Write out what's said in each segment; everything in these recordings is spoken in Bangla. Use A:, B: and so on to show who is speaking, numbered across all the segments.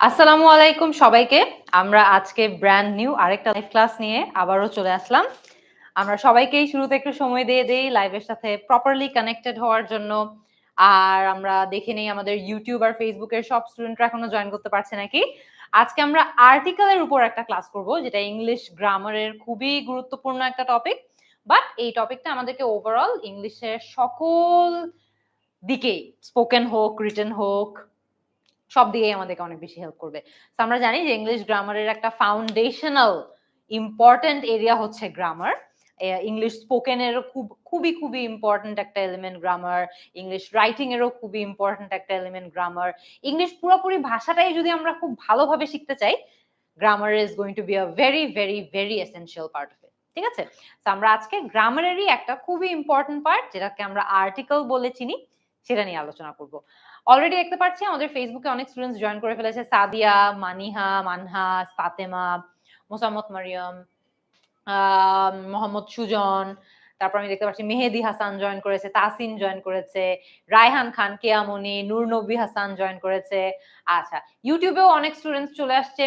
A: আসসালামু আলাইকুম সবাইকে। আমরা আজকে ব্র্যান্ড নিউ আরেকটা লাইভ ক্লাস নিয়ে আবারও চলে আসলাম। আমরা সবাইকেই শুরুতে একটু সময় দিয়ে দেই লাইভের সাথে প্রপারলি কানেক্টেড হওয়ার জন্য। আর আমরা দেখে নেই আমাদের ইউটিউব আর ফেসবুকের সব স্টুডেন্টরা এখনো জয়েন করতে পারছে নাকি। আজকে আমরা আর্টিকেলের উপর একটা ক্লাস করব, যেটা ইংলিশ গ্রামারের খুবই গুরুত্বপূর্ণ একটা টপিক। বাট এই টপিকটা আমাদেরকে ওভারঅল ইংলিশের সকল দিকেই, স্পোকেন হোক, রিটেন হোক, সব দিকেই আমাদেরকে অনেক বেশি হেল্প করবে। তো আমরা জানি যে ইংলিশ গ্রামারের একটা ফাউন্ডেশনাল ইম্পর্টেন্ট এরিয়া হচ্ছে গ্রামার। ইংলিশ স্পোকেনেরও খুবই ইম্পর্টেন্ট একটা এলিমেন্ট গ্রামার। ইংলিশ রাইটিং এরও খুবই ইম্পর্টেন্ট একটা এলিমেন্ট গ্রামার। ইংলিশ পুরোপুরি ভাষাটাই যদি আমরা খুব ভালোভাবে শিখতে চাই, grammar is going to be a very essential part of it. ঠিক আছে? তো আমরা আজকে গ্রামারেরই একটা খুবই ইম্পর্টেন্ট পার্ট, যেটাকে আমরা আর্টিকেল বলে চিনি, সেটা নিয়ে আলোচনা করব। অলরেডি দেখতে পাচ্ছি আমাদের ফেসবুকে অনেক স্টুডেন্টস জয়েন করে ফেলেছে। সাদিয়া, মানিহা, মানহা, ফাতেমা, মোসাম্মত মারিয়াম, মোহাম্মদ সুজন, তারপর আমি দেখতে পাচ্ছি মেহেদি হাসান জয়েন করেছে, তাসিন জয়েন করেছে, রায়হান খান, কেয়ামনি, নূর নবী হাসান জয়েন করেছে। আচ্ছা, ইউটিউবেও অনেক স্টুডেন্টস চলে আসছে।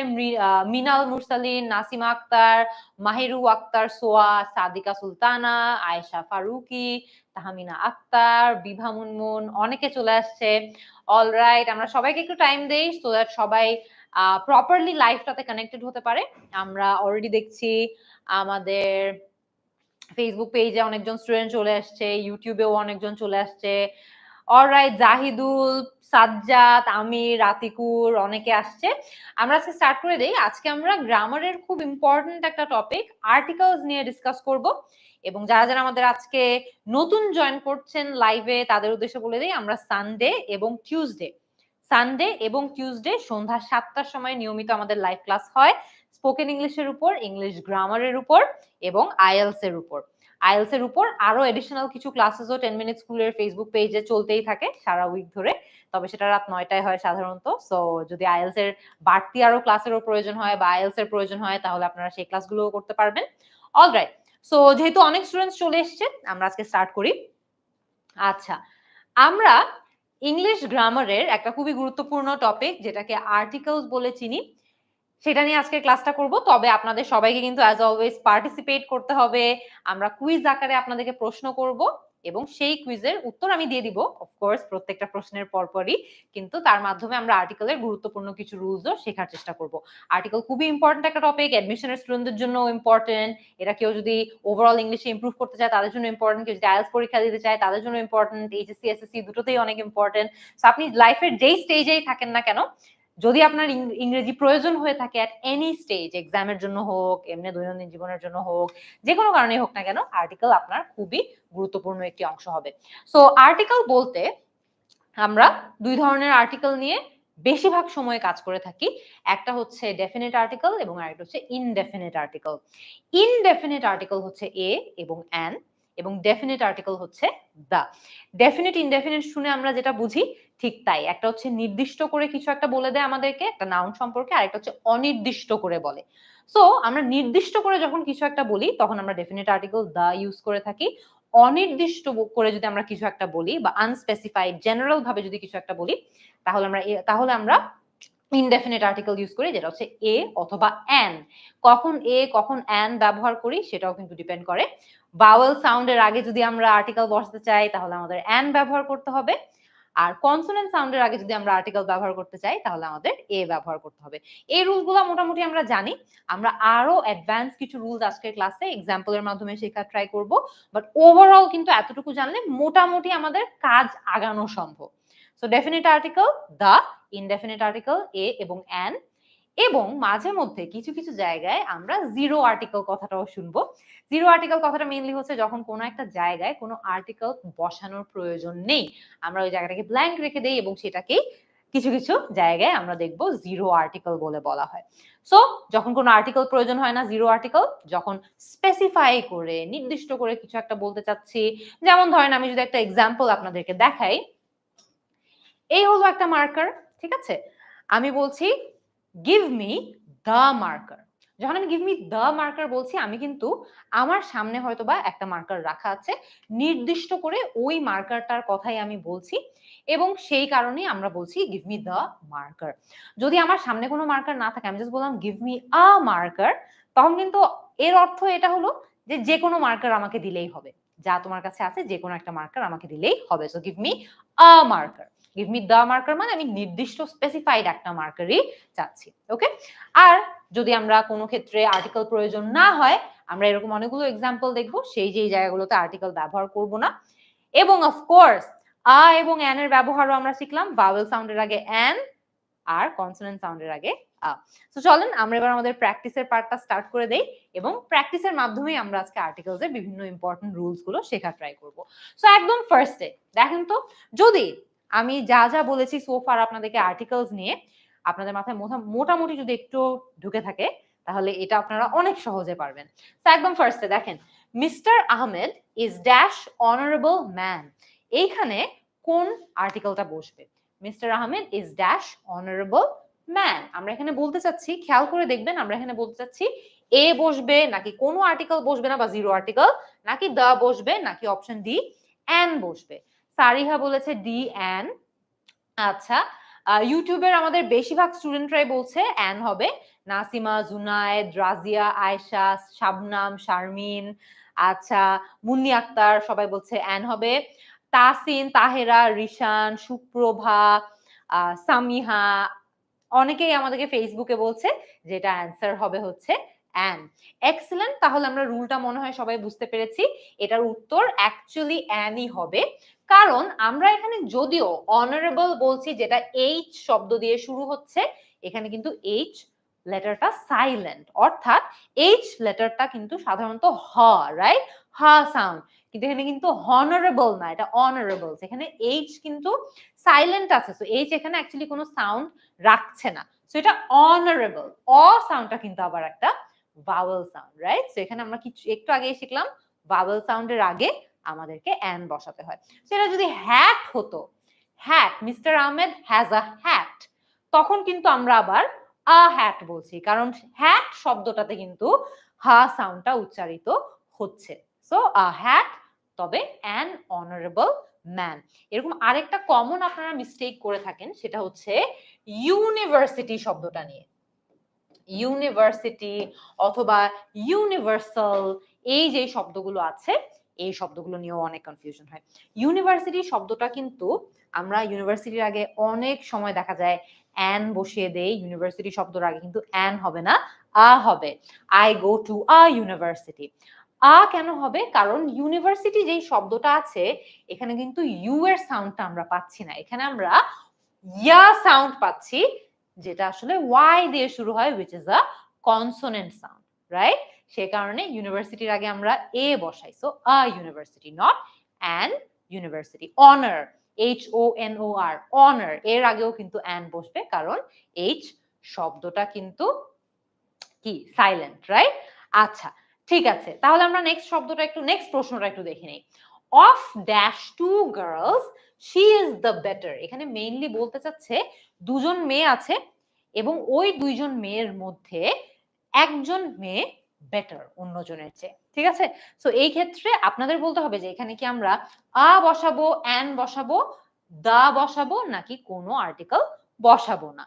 A: মিনাল মুরসালিন, নাসিমা আক্তার, মাহিরু আক্তার, সোয়া, সাদিকা সুলতানা, আয়েশা ফারুকি, তাহমিনা আক্তার, বিভা মুনমুন, অনেকে চলে আসছে। অলরাইট, আমরা সবাইকে একটু টাইম দেই সো দ্যাট সবাই প্রপারলি লাইভটাতে কানেক্টেড হতে পারে। আমরা অলরেডি দেখছি আমাদের ফেসবুক পেজে অনেকজন স্টুডেন্ট চলে আসছে, ইউটিউবেও অনেকজন চলে আসছে। অলরাইট, জাহিদুল, সাজ্জাদ, আমির, আতিকুর, অনেকে আসছে। আমরা আজকে স্টার্ট করে দেই। আজকে আমরা গ্রামারের খুব ইম্পর্টেন্ট একটা টপিক আর্টিকেলস নিয়ে ডিসকাস করব। এবং যারা যারা আমাদের আজকে নতুন জয়েন করছেন লাইভে, তাদের উদ্দেশ্যে বলে দিই, আমরা সানডে এবং টিউসডে সন্ধ্যা 7টার সময় নিয়মিত আমাদের লাইভ ক্লাস হয় স্পোকেন ইংলিশের উপর, ইংলিশ গ্রামারের উপর এবং আইএলস এর উপর। আইএলস এর উপর আরো এডিশনাল কিছু ক্লাসেসও 10 মিনিট স্কুলের ফেসবুক পেজে চলতেই থাকে সারা উইক ধরে। তবে সেটা রাত 9টায় হয় সাধারণত। সো যদি আইএলস এর বাড়তি আরো ক্লাসেরও প্রয়োজন হয় বা আইএলস এর প্রয়োজন হয়, তাহলে আপনারা সেই ক্লাসগুলোও করতে পারবেন। অলরাইট, সো যেহেতু অনেক স্টুডেন্টস চলে এসছে, আমরা আজকে স্টার্ট করি। আচ্ছা, আমরা ইংলিশ গ্রামারের একটা খুবই গুরুত্বপূর্ণ টপিক, যেটাকে আর্টিকেলস বলে চিনি, সেটা নিয়ে আজকে ক্লাসটা করব। তবে আপনাদের সবাইকে কিন্তু অ্যাজ অলওয়েজ পার্টিসিপেট করতে হবে। আমরা কুইজ আকারে আপনাদেরকে প্রশ্ন করব এবং সেই কুইজের উত্তর আমি দিয়ে দিব অফকোর্স প্রত্যেকটা প্রশ্নের পরপরই। কিন্তু তার মাধ্যমে আমরা আর্টিকেলের গুরুত্বপূর্ণ কিছু রুলসও শেখার চেষ্টা করব। আর্টিকেল খুবই ইম্পর্টেন্ট একটা টপিক, অ্যাডমিশনের স্টুডেন্টদের জন্য ইম্পর্টেন্ট। এটা কেউ যদি ওভারঅল ইংলিশে ইমপ্রুভ করতে চায় তাদের জন্য ইম্পর্টেন্ট, কেউ যদি আইএলটিএস পরীক্ষা দিতে চায় তাদের জন্য ইম্পর্টেন্ট, এইচএসসি এসএসসি দুটোতেই অনেক ইম্পর্টেন্ট। সো আপনি লাইফের যেই স্টেজেই থাকেন না কেন, যদি আপনার ইংরেজি প্রয়োজন হয়ে থাকে অ্যাট এনি স্টেজ, এক্সামের জন্য হোক, এমনি দৈনন্দিন জীবনের জন্য হোক, যে কোনো কারণে হোক না কেন, আর্টিকেল আপনার খুবই গুরুত্বপূর্ণ একটি অংশ হবে। সো আর্টিকেল বলতে আমরা দুই ধরনের আর্টিকেল নিয়ে বেশিরভাগ সময় কাজ করে থাকি। একটা হচ্ছে ডেফিনিট আর্টিকেল এবং আরেকটা হচ্ছে ইনডেফিনিট আর্টিকেল। ইনডেফিনিট আর্টিকেল হচ্ছে এ এবং অ্যান, এবং ডেফিনিট আর্টিকেল হচ্ছে দা। ডেফিনিট ইনডেফিনিট শুনে আমরা যেটা বুঝি ঠিক তাই। একটা হচ্ছে নির্দিষ্ট করে কিছু একটা বলে দেয় আমাদেরকে একটা নাউন সম্পর্কে, আর একটা হচ্ছে অনির্দিষ্ট করে বলে। সো আমরা নির্দিষ্ট করে যখন কিছু একটা বলি তখন আমরা ডেফিনিট আর্টিকেল দা ইউজ করে থাকি। অনির্দিষ্ট করে যদি আমরা কিছু একটা বলি বা আনস্পেসিফাইড জেনারেল ভাবে যদি কিছু একটা বলি, তাহলে আমরা ইনডেফিনিট আর্টিকেল ইউজ করি, যেটা হচ্ছে এ অথবা অ্যান। কখন এ কখন অ্যান ব্যবহার করি সেটাও কিন্তু ডিপেন্ড করে। ভাওয়েল সাউন্ডের আগে যদি আমরা আর্টিকেল বসাতে চাই তাহলে আমাদের অ্যান ব্যবহার করতে হবে, আর কনসোনেন্ট সাউন্ডের আগে যদি আমরা আর্টিকেল ব্যবহার করতে চাই তাহলে আমাদের এ ব্যবহার করতে হবে। এই রুলগুলো মোটামুটি আমরা জানি। আমরা আরো অ্যাডভান্স কিছু রুলস আজকের ক্লাসে এক্সাম্পলের মাধ্যমে শেখার ট্রাই করব। বাট ওভারঅল কিন্তু এতটুকু জানলে মোটামুটি আমাদের কাজ আগানো সম্ভব। So definite article the, indefinite article a এবং অ্যান, এবং মাঝে মধ্যে কিছু কিছু জায়গায় আমরা জিরো আর্টিকেল কথাটাও শুনবো। জিরো আর্টিকেল কথাটা মেইনলি হচ্ছে যখন কোনো একটা জায়গায় কোনো আর্টিকেল বসানোর প্রয়োজন নেই, আমরা ওই জায়গাটাকে ব্ল্যাঙ্ক রেখে দেই এবং সেটাকেই কিছু কিছু জায়গায় আমরা দেখবো জিরো আর্টিকেল বলে বলা হয়। সো যখন কোনো আর্টিকেল প্রয়োজন হয় না, জিরো আর্টিকেল। যখন স্পেসিফাই করে নির্দিষ্ট করে কিছু একটা বলতে চাচ্ছি, যেমন ধরেন আমি যদি একটা এক্সাম্পল আপনাদেরকে দেখাই, এই হলো একটা মার্কার, ঠিক আছে? আমি বলছি গিভ মি দ্য মার্কার। যখন আমি গিভ মি দ্য মার্কার বলছি, আমি কিন্তু আমার সামনে হয়তো বা একটা মার্কার রাখা আছে, নির্দিষ্ট করে ওই মার্কারটার কথাই আমি বলছি, এবং সেই কারণেই আমরা বলছি গিভ মি দ্য মার্কার। যদি আমার সামনে কোনো মার্কার না থাকে, আমি জাস্ট বললাম গিভ মি আ মার্কার, তখন কিন্তু এর অর্থ এটা হলো যে যে কোনো মার্কার আমাকে দিলেই হবে, যা তোমার কাছে আছে যে কোনো একটা মার্কার আমাকে দিলেই হবে। So give me a marker. Give me the marker মানে আমি নির্দিষ্ট স্পেসিফাইড একটা মার্কারই চাচ্ছি। ওকে। আর যদি আমরা কোনো ক্ষেত্রে আর্টিকেল প্রয়োজন না হয়, আমরা এরকম অনেকগুলো এক্সাম্পল দেখব সেই যেই জায়গাগুলোতে আর্টিকেল ব্যবহার করব না। এবং অফকোর্স আ এবং অ্যান এর ব্যবহারও আমরা শিখলাম, ভাওয়েল সাউন্ডের আগে অ্যান আর কনসোনেন্ট সাউন্ডের আগে আ। সো চলেন আমরা এবার আমাদের প্র্যাকটিসের পার্টটা স্টার্ট করে দেই, এবং প্র্যাকটিসের মাধ্যমেই আমরা আজকে আর্টিকেলস এর বিভিন্ন ইম্পর্টেন্ট রুলস গুলো শেখা ট্রাই করব। সো একদম ফার্স্টে দেখেন তো, যদি আমি যা যা বলেছি সো ফার আপনাদেরকে আর্টিকেলস নিয়ে আপনাদের মাথায় মোটামুটি যদি একটু ঢুকে থাকে, তাহলে এটা আপনারা অনেক সহজে পারবেন। তো একদম ফার্স্টে দেখেন, mister Ahmed is dash honourable man. এইখানে কোন আর্টিকেলটা বসবে? Mister Ahmed is dash honourable man. আমরা এখানে বলতে চাচ্ছি, খেয়াল করে দেখবেন, আমরা এখানে বলতে চাচ্ছি এ বসবে নাকি কোনো আর্টিকেল বসবে না বা জিরো আর্টিকেল, নাকি দ্য বসবে, নাকি অপশন ডি অ্যান বসবে। সারিহা বলেছে ডি অ্যান। আচ্ছা, ইউটিউবের আমাদের বেশিরভাগ স্টুডেন্টরাই বলছে অ্যান হবে। নাসিমা, জুনায়েদ, রাজিয়া, আয়েশা, শাবনাম, শারমিন, আচ্ছা মুন্নি আক্তার সবাই বলছে অ্যান হবে। তাসিন, তাহেরা, রিশান, সুপ্রভা, সামিহা, অনেকেই আমাদেরকে ফেসবুকে বলছে যেটা অ্যান্সার হবে হচ্ছে অ্যান। এক্সেলেন্ট, তাহলে আমরা রুলটা মনে হয় সবাই বুঝতে পেরেছি। এটার উত্তর অ্যাকচুয়ালি অ্যানই হবে, কারণ আমরা এখানে যদিও অনারেবল বলছি যেটা এইচ শব্দ দিয়ে শুরু হচ্ছে, এখানে কিন্তু এইচ লেটারটা সাইলেন্ট, অর্থাৎ এইচ লেটারটা কিন্তু সাধারণত হ, রাইট, হ সাউন্ড, কিন্তু এখানে কিন্তু হনারেবল না, এটা অনারেবল। এখানে এইচ কিন্তু সাইলেন্ট আছে, সো এইচ এখানে অ্যাকচুয়ালি কোনো সাউন্ড রাখছে না, সো এটা অনারেবল। অ সাউন্ডটা কিন্তু আবার একটা ভাওয়েল সাউন্ড, রাইট? সো এখানে আমরা কিছু একটু আগেই শিখলাম ভাওয়েল সাউন্ডের আগে আমাদেরকে অ্যান বসাতে হয়। সেটা যদি হ্যাট হতো, hat, mister Ahmed has a hat, তখন কিন্তু আমরা আবার আ হ্যাট বলছি, কারণ হ্যাট শব্দটাতে কিন্তু হা সাউন্ডটা উচ্চারিত হচ্ছে। সো আ হ্যাট, তবে অ্যান অনারেবল ম্যান। এরকম আরেকটা কমন আপনারা মিস্টেক করে থাকেন, সেটা হচ্ছে ইউনিভার্সিটি শব্দটা নিয়ে। ইউনিভার্সিটি অথবা ইউনিভার্সাল, এই যে শব্দগুলো আছে, এই শব্দগুলো নিয়েও অনেক কনফিউশন হয়। ইউনিভার্সিটি শব্দটা কিন্তু আমরা ইউনিভার্সিটির আগে অনেক সময় দেখা যায় অ্যান বসিয়ে দেই। ইউনিভার্সিটি শব্দের আগে কিন্তু অ্যান হবে না, আ হবে। I go to a university. A কেন হবে? কারণ ইউনিভার্সিটি যেই শব্দটা আছে, এখানে কিন্তু ইউ এর সাউন্ডটা আমরা পাচ্ছি না, এখানে আমরা ইয়া সাউন্ড পাচ্ছি, যেটা আসলে ওয়াই দিয়ে শুরু হয়, which is a consonant sound, right? সে কারণে ইউনিভার্সিটির আগে আমরা এ বসাই, so a university, not an university. Honour, HONOR, honour, এর আগেও কিন্তু অ্যান বসবে, কারণ এইচ শব্দটা কিন্তু কি সাইলেন্ট, রাইট? আচ্ছা, ঠিক আছে, তাহলে আমরা নেক্সট প্রশ্নটা একটু দেখে নেই। Of dash two girls she is the better. এখানে মেইনলি বলতে চাচ্ছে দুজন মেয়ে আছে এবং ওই দুইজন মেয়ের মধ্যে একজন মেয়ে বেটার অন্যজনের চেয়ে, ঠিক আছে? সো এই ক্ষেত্রে আপনাদের বলতে হবে যে এখানে কি আমরা আ বসাবো, অ্যান বসাবো, দা বসাবো, নাকি কোনো আর্টিকেল বসাবো না।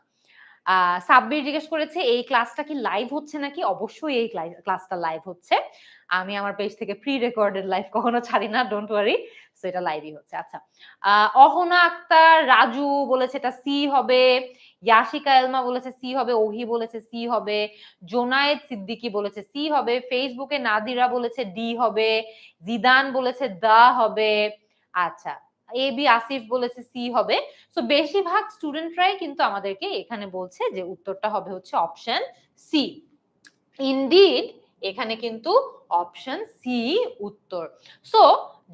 A: সাব্বির জিজ্ঞেস করেছে এই ক্লাসটা কি লাইভ হচ্ছে নাকি? অবশ্যই এই ক্লাসটা লাইভ হচ্ছে। আমি আমার পেজ থেকে প্রি রেকর্ডেড লাইভ কখনো ছাড়ি না, ডোন্ট ওয়ারি। সো এটা লাইভই হচ্ছে। আচ্ছা, অহনা আক্তার, রাজু বলেছে এটা সি হবে, ইয়াশিকা এলমা বলেছে সি হবে, ওহি বলেছে সি হবে, জোনায়েদ সিদ্দিকী বলেছে সি হবে, ফেসবুকে নাদিরা বলেছে ডি হবে, জিদান বলেছে দা হবে, আচ্ছা এবি আসিফ বলেছে সি হবে। সো বেশিরভাগ স্টুডেন্টরাই কিন্তু আমাদেরকে এখানে বলছে যে উত্তরটা হবে হচ্ছে অপশন সি। ইনডিড এখানে কিন্তু অপশন সি উত্তর। সো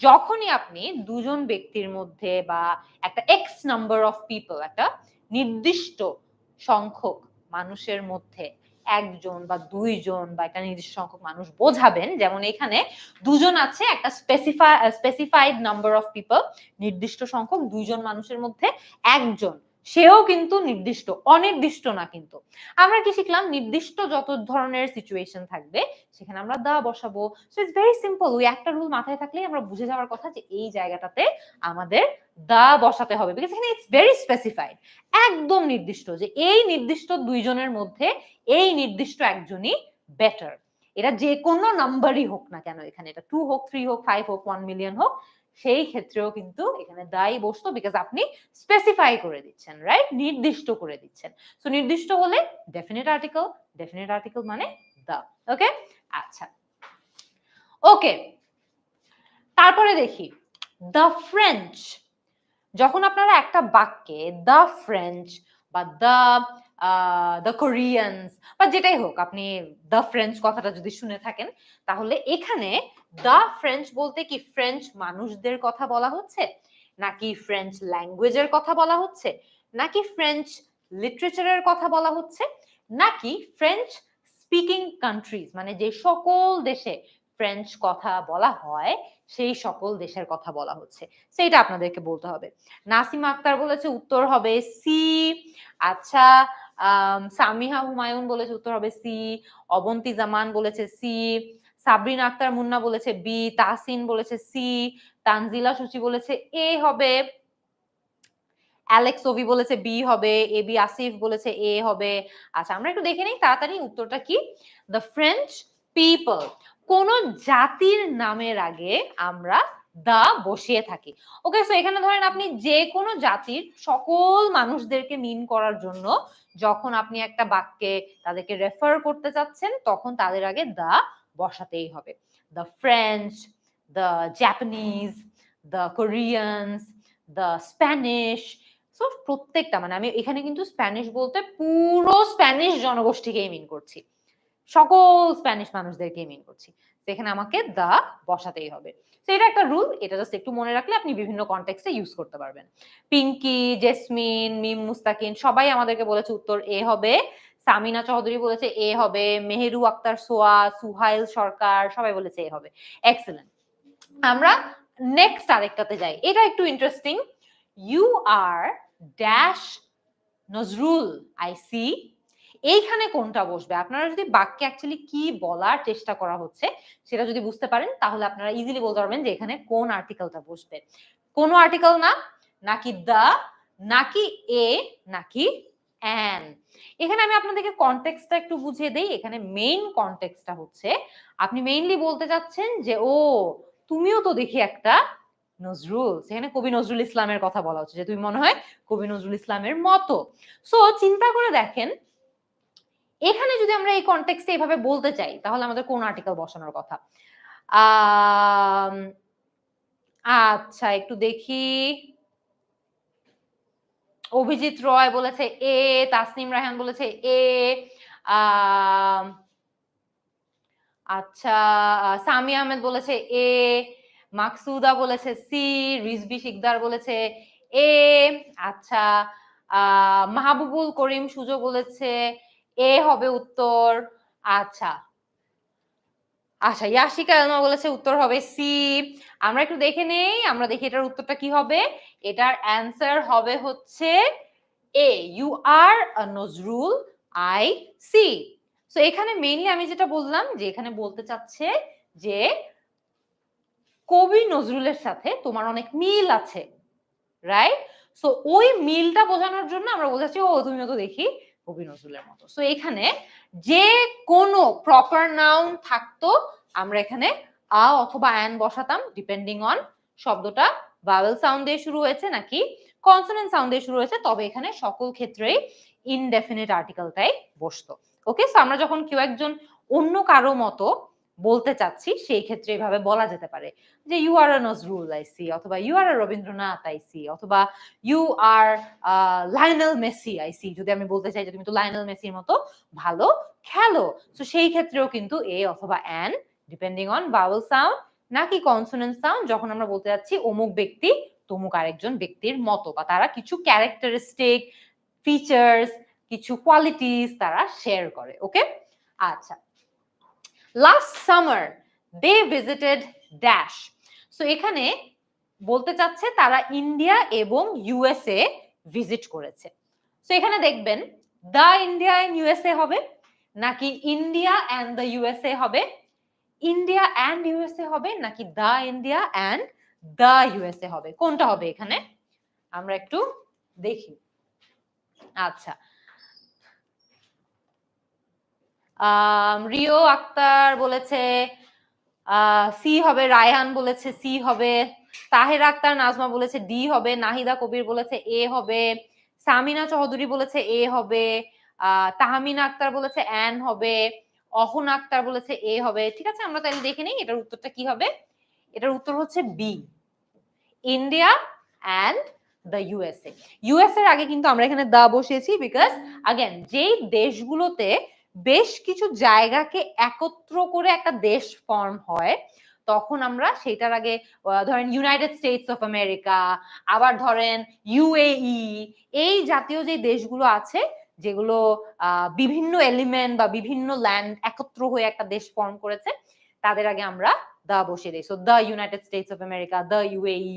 A: যখনই আপনি দুজন ব্যক্তির মধ্যে বা একটা এক্স নাম্বার অফ পিপল, একটা নির্দিষ্ট সংখ্যক মানুষের মধ্যে একজন বা দুইজন বা একটা নির্দিষ্ট সংখ্যক মানুষ বোঝাবেন, যেমন এখানে দুজন আছে, একটা স্পেসিফাইড নাম্বার অফ পিপল, নির্দিষ্ট সংখ্যক দুইজন মানুষের মধ্যে একজন, সেও কিন্তু নির্দিষ্ট, অনির্দিষ্ট না কিন্তু। আমরা কি শিখলাম? নির্দিষ্ট যত ধরনের সিচুয়েশন থাকবে সেখানে আমরা দা বসাবো। So it's very simple. ওই একটা রুল মাথায় থাকলেই আমরা বুঝে যাওয়ার কথা যে এই জায়গাটাতে আমাদের দা বসাতে হবে, বিকজ এখানে ইটস ভেরি স্পেসিফাইড, একদম নির্দিষ্ট যে এই নির্দিষ্ট দুইজনের মধ্যে এই নির্দিষ্ট একজনই বেটার। এটা যে কোনো নাম্বারই হোক না কেন, এখানে এটা 2 হোক, 3 হোক, 5 হোক, 1 মিলিয়ন হোক, সেই ক্ষেত্রেও কিন্তু এখানে দাই বসতো, বিকজ আপনি স্পেসিফাই করে দিচ্ছেন, রাইট? নির্দিষ্ট করে দিচ্ছেন। সো নির্দিষ্ট হলে ডেফিনিট আর্টিকেল মানে দা। ওকে, আচ্ছা, ওকে। তারপরে দেখি দ্য ফ্রেঞ্চ। যখন আপনারা একটা বাক্যে দ্য ফ্রেঞ্চ বা দ্য কোরিয়ানস বা যেটাই হোক, আপনি দ্য ফ্রেঞ্চ কথাটা যদি শুনে থাকেন, তাহলে এখানে দ্য ফ্রেঞ্চ বলতে কি ফ্রেঞ্চ মানুষদের কথা বলা হচ্ছে, নাকি ফ্রেঞ্চ ল্যাঙ্গুয়েজের কথা বলা হচ্ছে, নাকি ফ্রেঞ্চ লিটারেচারের কথা বলা হচ্ছে, নাকি ফ্রেঞ্চ স্পিকিং কান্ট্রিজ মানে যে সকল দেশে ফ্রেঞ্চ কথা বলা হয় সেই সকল দেশের কথা বলা হচ্ছে, সেইটা আপনাদেরকে বলতে হবে। নাসিমা আক্তার বলেছে উত্তর হবে সি। আচ্ছা, সামিহা হুমায়ুন বলেছে উত্তর হবে সি। অবন্তী জামান বলেছে সি। সাবরিন আক্তার মুন্না বলেছে বি। তাহসিন বলেছে সি। তানজিলা সূচি বলেছে এ হবে। অ্যালেক্স ওভি বলেছে বি হবে। এবি আসিফ বলেছে এ হবে। আচ্ছা, আমরা একটু দেখে নিই তাড়াতাড়ি উত্তরটা কি। The French people. কোন জাতির নামের আগে আমরা দা বসিয়ে থাকি। ওকে, সো এখানে ধরেন আপনি যে কোনো জাতির সকল মানুষদেরকে মিন করার জন্য যখন আপনি একটা বাক্যে তাদেরকে রেফার করতে চাচ্ছেন, তখন তাদের আগে দা বসাতেই হবে। The French, the Japanese, the Koreans, the Spanish. So প্রত্যেকটা, মানে আমি এখানে কিন্তু স্প্যানিশ বলতে পুরো স্প্যানিশ জনগোষ্ঠীকেই মিন করছি, সকল স্প্যানিশ মানুষদেরকে মিন করছি, এখানে আমাকে দা বসাতেই হবে। তো এটা একটা রুল, এটা জাস্ট একটু মনে রাখলে আপনি বিভিন্ন কনটেক্সটে ইউজ করতে পারবেন। পিঙ্কি, জেসমিন, মিম মুস্তাকিন সবাই আমাদেরকে বলেছে উত্তর এ হবে। সামিনা চৌধুরী বলেছে এ হবে। মেহেরু আক্তার সোয়া, সুহাইল সরকার সবাই বলেছে এ হবে। এক্সেলেন্ট। আমরা নেক্সট আরেকটাতে যাই, এটা একটু interesting. You are dash Nazrul I see. এইখানে কোনটা বসবে? আপনারা যদি বাক্যে অ্যাকচুয়ালি কি বলার চেষ্টা করা হচ্ছে সেটা যদি বুঝতে পারেন, তাহলে আপনারা ইজিলি বলতে পারবেন যে এখানে কোন আর্টিকেলটা বসবে। কোন আর্টিকেল না, নাকি দা, নাকি এ, নাকি অ্যান। এখানে আমি আপনাদেরকে কনটেক্সটটা একটু বুঝিয়ে দেই। এখানে মেইন কনটেক্সটটা হচ্ছে আপনি মেইনলি বলতে চাচ্ছেন যে ও তুমিও তো দেখি একটা নজরুল, সেখানে কবি নজরুল ইসলামের কথা বলা হচ্ছে, যে তুমি মনে হয় কবি নজরুল ইসলামের মতো। সো চিন্তা করে দেখেন, এখানে যদি আমরা এই কনটেক্সটে এভাবে বলতে চাই, তাহলে আমাদের কোন আর্টিকেল বসানোর কথা? আচ্ছা, একটু দেখি। অভিজিৎ রয় বলেছে এ। তাসনিম রায়হান বলেছে এ। আচ্ছা, সামি আহমেদ বলেছে এ। মাকসুদা বলেছে সি। রিজবি শিকদার বলেছে এ। আচ্ছা, মাহবুবুল করিম সুজো বলেছে এ হবে উত্তর। আচ্ছা, আচ্ছা, ইয়াশিকা এলমা বলেছে উত্তর হবে সি। আমরা একটু দেখে নেই, আমরা দেখি এটার উত্তরটা কি হবে। এটার অ্যান্সার হবে হচ্ছে a, you are a Nazrul I see. So এখানে মেইনলি আমি যেটা বললাম যে এখানে বলতে চাচ্ছে যে কবি নজরুলের সাথে তোমার অনেক মিল আছে, রাইট? সো ওই মিলটা বোঝানোর জন্য আমরা বোঝাচ্ছি ও তুমিও তো দেখি কবি নজরুলের মতো। সো এখানে যে কোনো প্রপার নাউন থাকতো, আমরা এখানে আ অথবা অ্যান বসাতাম, ডিপেন্ডিং অন শব্দটা ভাওয়েল সাউন্ড দিয়ে শুরু হয়েছে নাকি কনসোনেন্ট সাউন্ড দিয়ে শুরু হয়েছে, তবে এখানে সকল ক্ষেত্রেই ইনডেফিনিট আর্টিকেলটাই বসতো। ওকে, সো আমরা যখন কেউ একজন অন্য কারো মতো বলতে চাচ্ছি, সেই ক্ষেত্রে এভাবে বলা যেতে পারে যে you are a Nazrul I see, অথবা you are a Rabindranath I see, অথবা you are Lionel Messi I see. যদি আমি বলতে চাই যে তুমি তো লায়নেল মেসির মতো ভালো খেলো, তো সেই ক্ষেত্রেও কিন্তু এ অথবা an, depending on vowel sound নাকি কনসোনেন্ট সাউন্ড, যখন আমরা বলতে যাচ্ছি অমুক ব্যক্তি তমুক আরেকজন ব্যক্তির মতো, বা তারা কিছু ক্যারেক্টারিস্টিক ফিচার্স, কিছু কোয়ালিটিস তারা শেয়ার করে। ওকে, আচ্ছা। Last summer they visited dash. So এখানে বলতে চাচ্ছে তারা ইন্ডিয়া এবং ইউএসএ ভিজিট করেছে। তো এখানে দেখবেন দ্য ইন্ডিয়া এন্ড ইউএসএ হবে নাকি ইন্ডিয়া অ্যান্ড দ্য ইউএসএ হবে, ইন্ডিয়া অ্যান্ড ইউএসএ হবে নাকি the India and the USA হবে, কোনটা হবে এখানে আমরা একটু দেখি। আচ্ছা, রিও আক্তার বলেছে সি হবে, রায়হান বলেছে সি হবে, তাহের আক্তার নাজমা বলেছে ডি হবে, নাহিদা কবির বলেছে এ হবে, সামিনা চৌধুরী বলেছে এ হবে, তাহমিনা আক্তার বলেছে অ্যান হবে, অহন আক্তার বলেছে এ হবে। ঠিক আছে, আমরা তাহলে দেখে নিই এটার উত্তরটা কি হবে। এটার উত্তর হচ্ছে B, India and the USA. USA এর আগে কিন্তু আমরা এখানে দা বসিয়েছি বিকজ আগেন যেই দেশগুলোতে বেশ কিছু জায়গাকে একত্র করে একটা দেশ ফর্ম হয় তখন আমরা সেটার আগে ধরেন ইউনাইটেড স্টেটস অফ আমেরিকা, আবার ধরেন ইউএই, এই জাতীয় যে দেশগুলো আছে যেগুলো বিভিন্ন এলিমেন্ট বা বিভিন্ন ল্যান্ড একত্র হয়ে একটা দেশ ফর্ম করেছে তাদের আগে আমরা দা বসিয়ে দিই। So the United states of America, the UAE,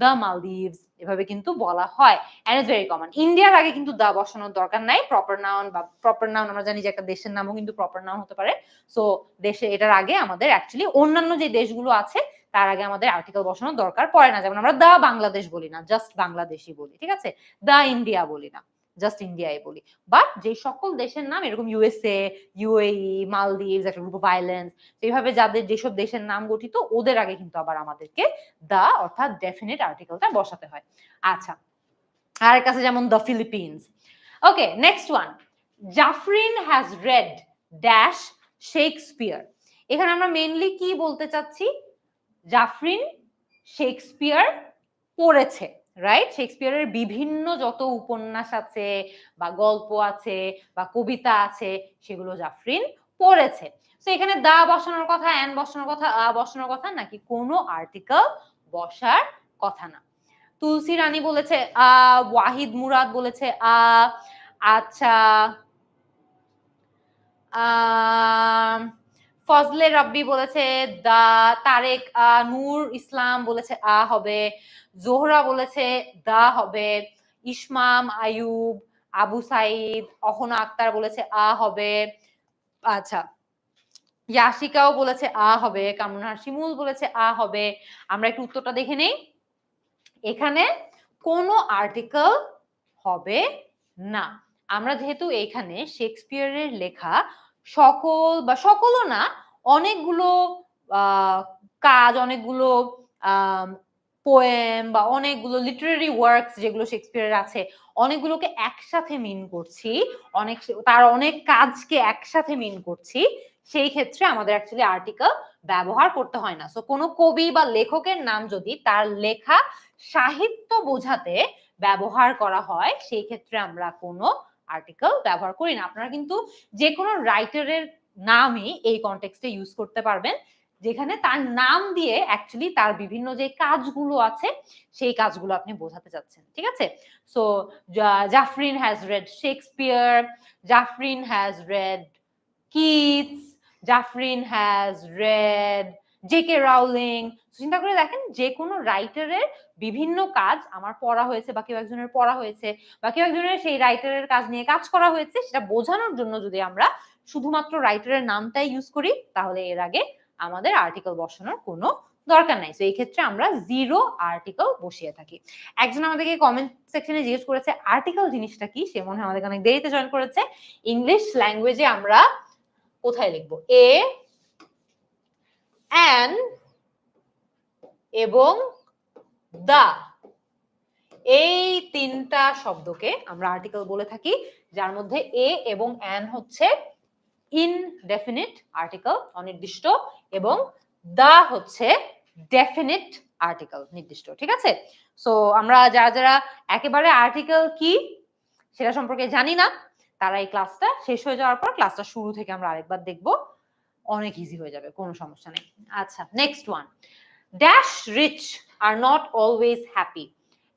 A: the Maldives, এভাবে কিন্তু বলা হয় এন্ড ইটস ভেরি কমন। ইন্ডিয়ার আগে কিন্তু দা বসানোর দরকার নাই, প্রপার নাউন বা প্রপার নাউন আমরা জানি যে একটা দেশের নামও কিন্তু প্রপার নাউন হতে পারে। সো দেশে এটার আগে আমাদের অ্যাকচুয়ালি অন্যান্য যে দেশগুলো আছে তার আগে আমাদের আর্টিকেল বসানোর দরকার পড়ে না। যেমন আমরা দা বাংলাদেশ বলি না, জাস্ট বাংলাদেশই বলি, ঠিক আছে, দা ইন্ডিয়া বলি না, জাস্ট ইন্ডিয়াই বলি। বাট যে সকল দেশের নাম এরকম ইউএসএ, ইউএই, মালদ্বীপস, একটা গ্রুপ অফ আইল্যান্ডস, এইভাবে যাদের যেসব দেশের নাম গঠিত ওদের আগে কিন্তু আবার আমাদেরকে দা অর্থাৎ ডেফিনিট আর্টিকেলটা বসাতে হয়। আচ্ছা, আর কাছে যেমন the Philippines. Okay, next one, Jafrin has red dash Shakespeare. এখানে আমরা মেইনলি কি বলতে চাচ্ছি, জাফরিন শেক্সপিয়ার পড়েছে, রাইট? শেক্সপিয়ারের বিভিন্ন যত উপন্যাস আছে বা গল্প আছে বা কবিতা আছে সেগুলো জাফরিন পড়েছে। তো এখানে দা বসানোর কথা, অ্যান বসানোর কথা, আ বসানোর কথা নাকি কোনো আর্টিকেল বসার কথা না। তুলসী রানী বলেছে আ, ওয়াহিদ মুরাদ বলেছে আ, আচ্ছা ফজলে রাব্বি বলেছে দা, তারেক নূর ইসলাম বলেছে আ হবে, জোহরা বলেছে দা হবে, ইসমাম আয়ুব, আবু সাইদ, অহনা আক্তার বলেছে আ হবে, আচ্ছা ইয়াশিকাও বলেছে আ হবে, কামরুন শিমুল বলেছে আ হবে। আমরা একটু উত্তরটা দেখে নেই। এখানে কোনো আর্টিকেল হবে না। আমরা যেহেতু এখানে শেক্সপিয়ারের লেখা সকল বা সকলও না, অনেকগুলো কাজ, অনেকগুলো পোয়েম বা অনেকগুলো লিটারেরি ওয়ার্কস যেগুলো শেক্সপিয়ারের আছে অনেকগুলোকে একসাথে মিন করছি, তার অনেক কাজকে একসাথে মিন করছি, সেই ক্ষেত্রে আমাদের অ্যাকচুয়ালি আর্টিকেল ব্যবহার করতে হয় না। সো কোনো কবি বা লেখকের নাম যদি তার লেখা সাহিত্য বোঝাতে ব্যবহার করা হয় সেই ক্ষেত্রে আমরা কোনো আর্টিকেল ব্যবহার করি না। আপনারা কিন্তু যে কোনো রাইটারের নামই এই কনটেক্সটে ইউজ করতে পারবেন যেখানে তার নাম দিয়ে অ্যাকচুয়ালি তার বিভিন্ন যে কাজগুলো আছে সেই কাজগুলো আপনি বোঝাতে চাচ্ছেন, ঠিক আছে? So Zafrin has read Shakespeare, Zafrin has read Keats, Zafrin has read JK Rowling. চিন্তা করে দেখেন যে কোনো রাইটারের বিভিন্ন কাজ আমার পড়া হয়েছে বা কেউ একজনের পড়া হয়েছে বা কেউ একজনের সেই রাইটারের কাজ নিয়ে কাজ করা হয়েছে, সেটা বোঝানোর জন্য যদি আমরা শুধুমাত্র রাইটারের নামটাই ইউজ করি তাহলে এর আগে আমাদের আর্টিকেল বসানোর কোনো দরকার নাই। তো এই ক্ষেত্রে আমরা জিরো আর্টিকেল বসিয়ে থাকি। একজন আমাদেরকে কমেন্ট সেকশনে জিজ্ঞেস করেছে আর্টিকেল জিনিসটা কি, সে মনে হয় আমাদের অনেক দেরিতে জয়েন করেছে। ইংলিশ ল্যাঙ্গুয়েজে আমরা কোথায় লিখবো এ, অ্যান এবং দা, এই তিনটা শব্দকে আমরা আর্টিকেল বলে থাকি, যার মধ্যে এ এবং অ্যান হচ্ছে ইনডেফিনিট আর্টিকেল অনির্দিষ্ট এবং দা হচ্ছে ডেফিনিট আর্টিকেল নির্দিষ্ট, ঠিক আছে? সো আমরা যারা যারা একেবারে আর্টিকেল কি সেটা সম্পর্কে জানি না তারা এই ক্লাসটা শেষ হয়ে যাওয়ার পর ক্লাসটা শুরু থেকে আমরা আরেকবার দেখবো, অনেক ইজি হয়ে যাবে, কোনো সমস্যা নেই। আচ্ছা, next one, dash rich are not always happy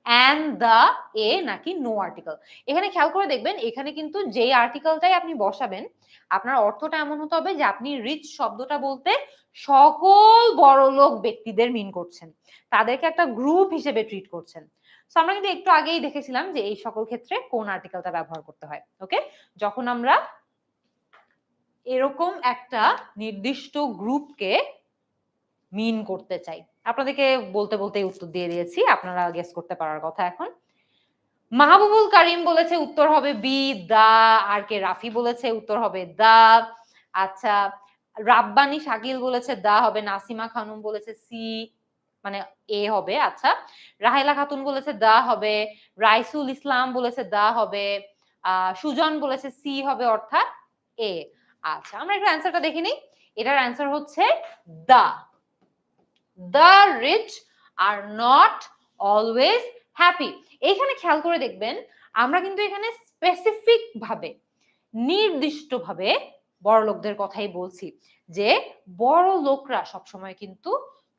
A: and the a নাকি নো আর্টিকেল। এখানে খেয়াল করে দেখবেন এখানে কিন্তু যেই আর্টিকেলটাই আপনি বসাবেন আপনার অর্থটা এমন হতে হবে যে আপনি রিচ শব্দটা বলতে সকল বড়লোক ব্যক্তিদের মিন করছেন, তাদেরকে একটা গ্রুপ হিসেবে ট্রিট করছেন। সো আমরা কিন্তু একটু আগেই দেখেছিলাম যে এই সকল ক্ষেত্রে কোন আর্টিকেলটা ব্যবহার করতে হয়। ওকে, যখন আমরা এরকম একটা নির্দিষ্ট গ্রুপকে মিন করতে চাই। আপনাদেরকে বলতে বলতে উত্তর দিয়ে দিয়েছি, আপনারা গেস করতে পারার কথা এখন। মাহবুবুল কারিম বলেছে উত্তর হবে বি দা, আর কে রাফি বলেছে উত্তর হবে দা। আচ্ছা, রাব্বানি শাকিল বলেছে দা হবে, নাসিমা খানুম বলেছে সি মানে এ হবে। আচ্ছা, রাহেলা খাতুন বলেছে দা হবে, রাইসুল ইসলাম বলেছে দা হবে, সুজন বলেছে সি হবে অর্থাৎ এ। আচ্ছা, আমরা একটু অ্যান্সারটা দেখে নিই। এটার অ্যান্সার হচ্ছে দা। The rich are not always happy। এখানে খেয়াল করে দেখবেন আমরা কিন্তু এখানে স্পেসিফিক ভাবে নির্দিষ্ট ভাবে বড় লোকদের কথাই বলছি যে বড় লোকরা সবসময় কিন্তু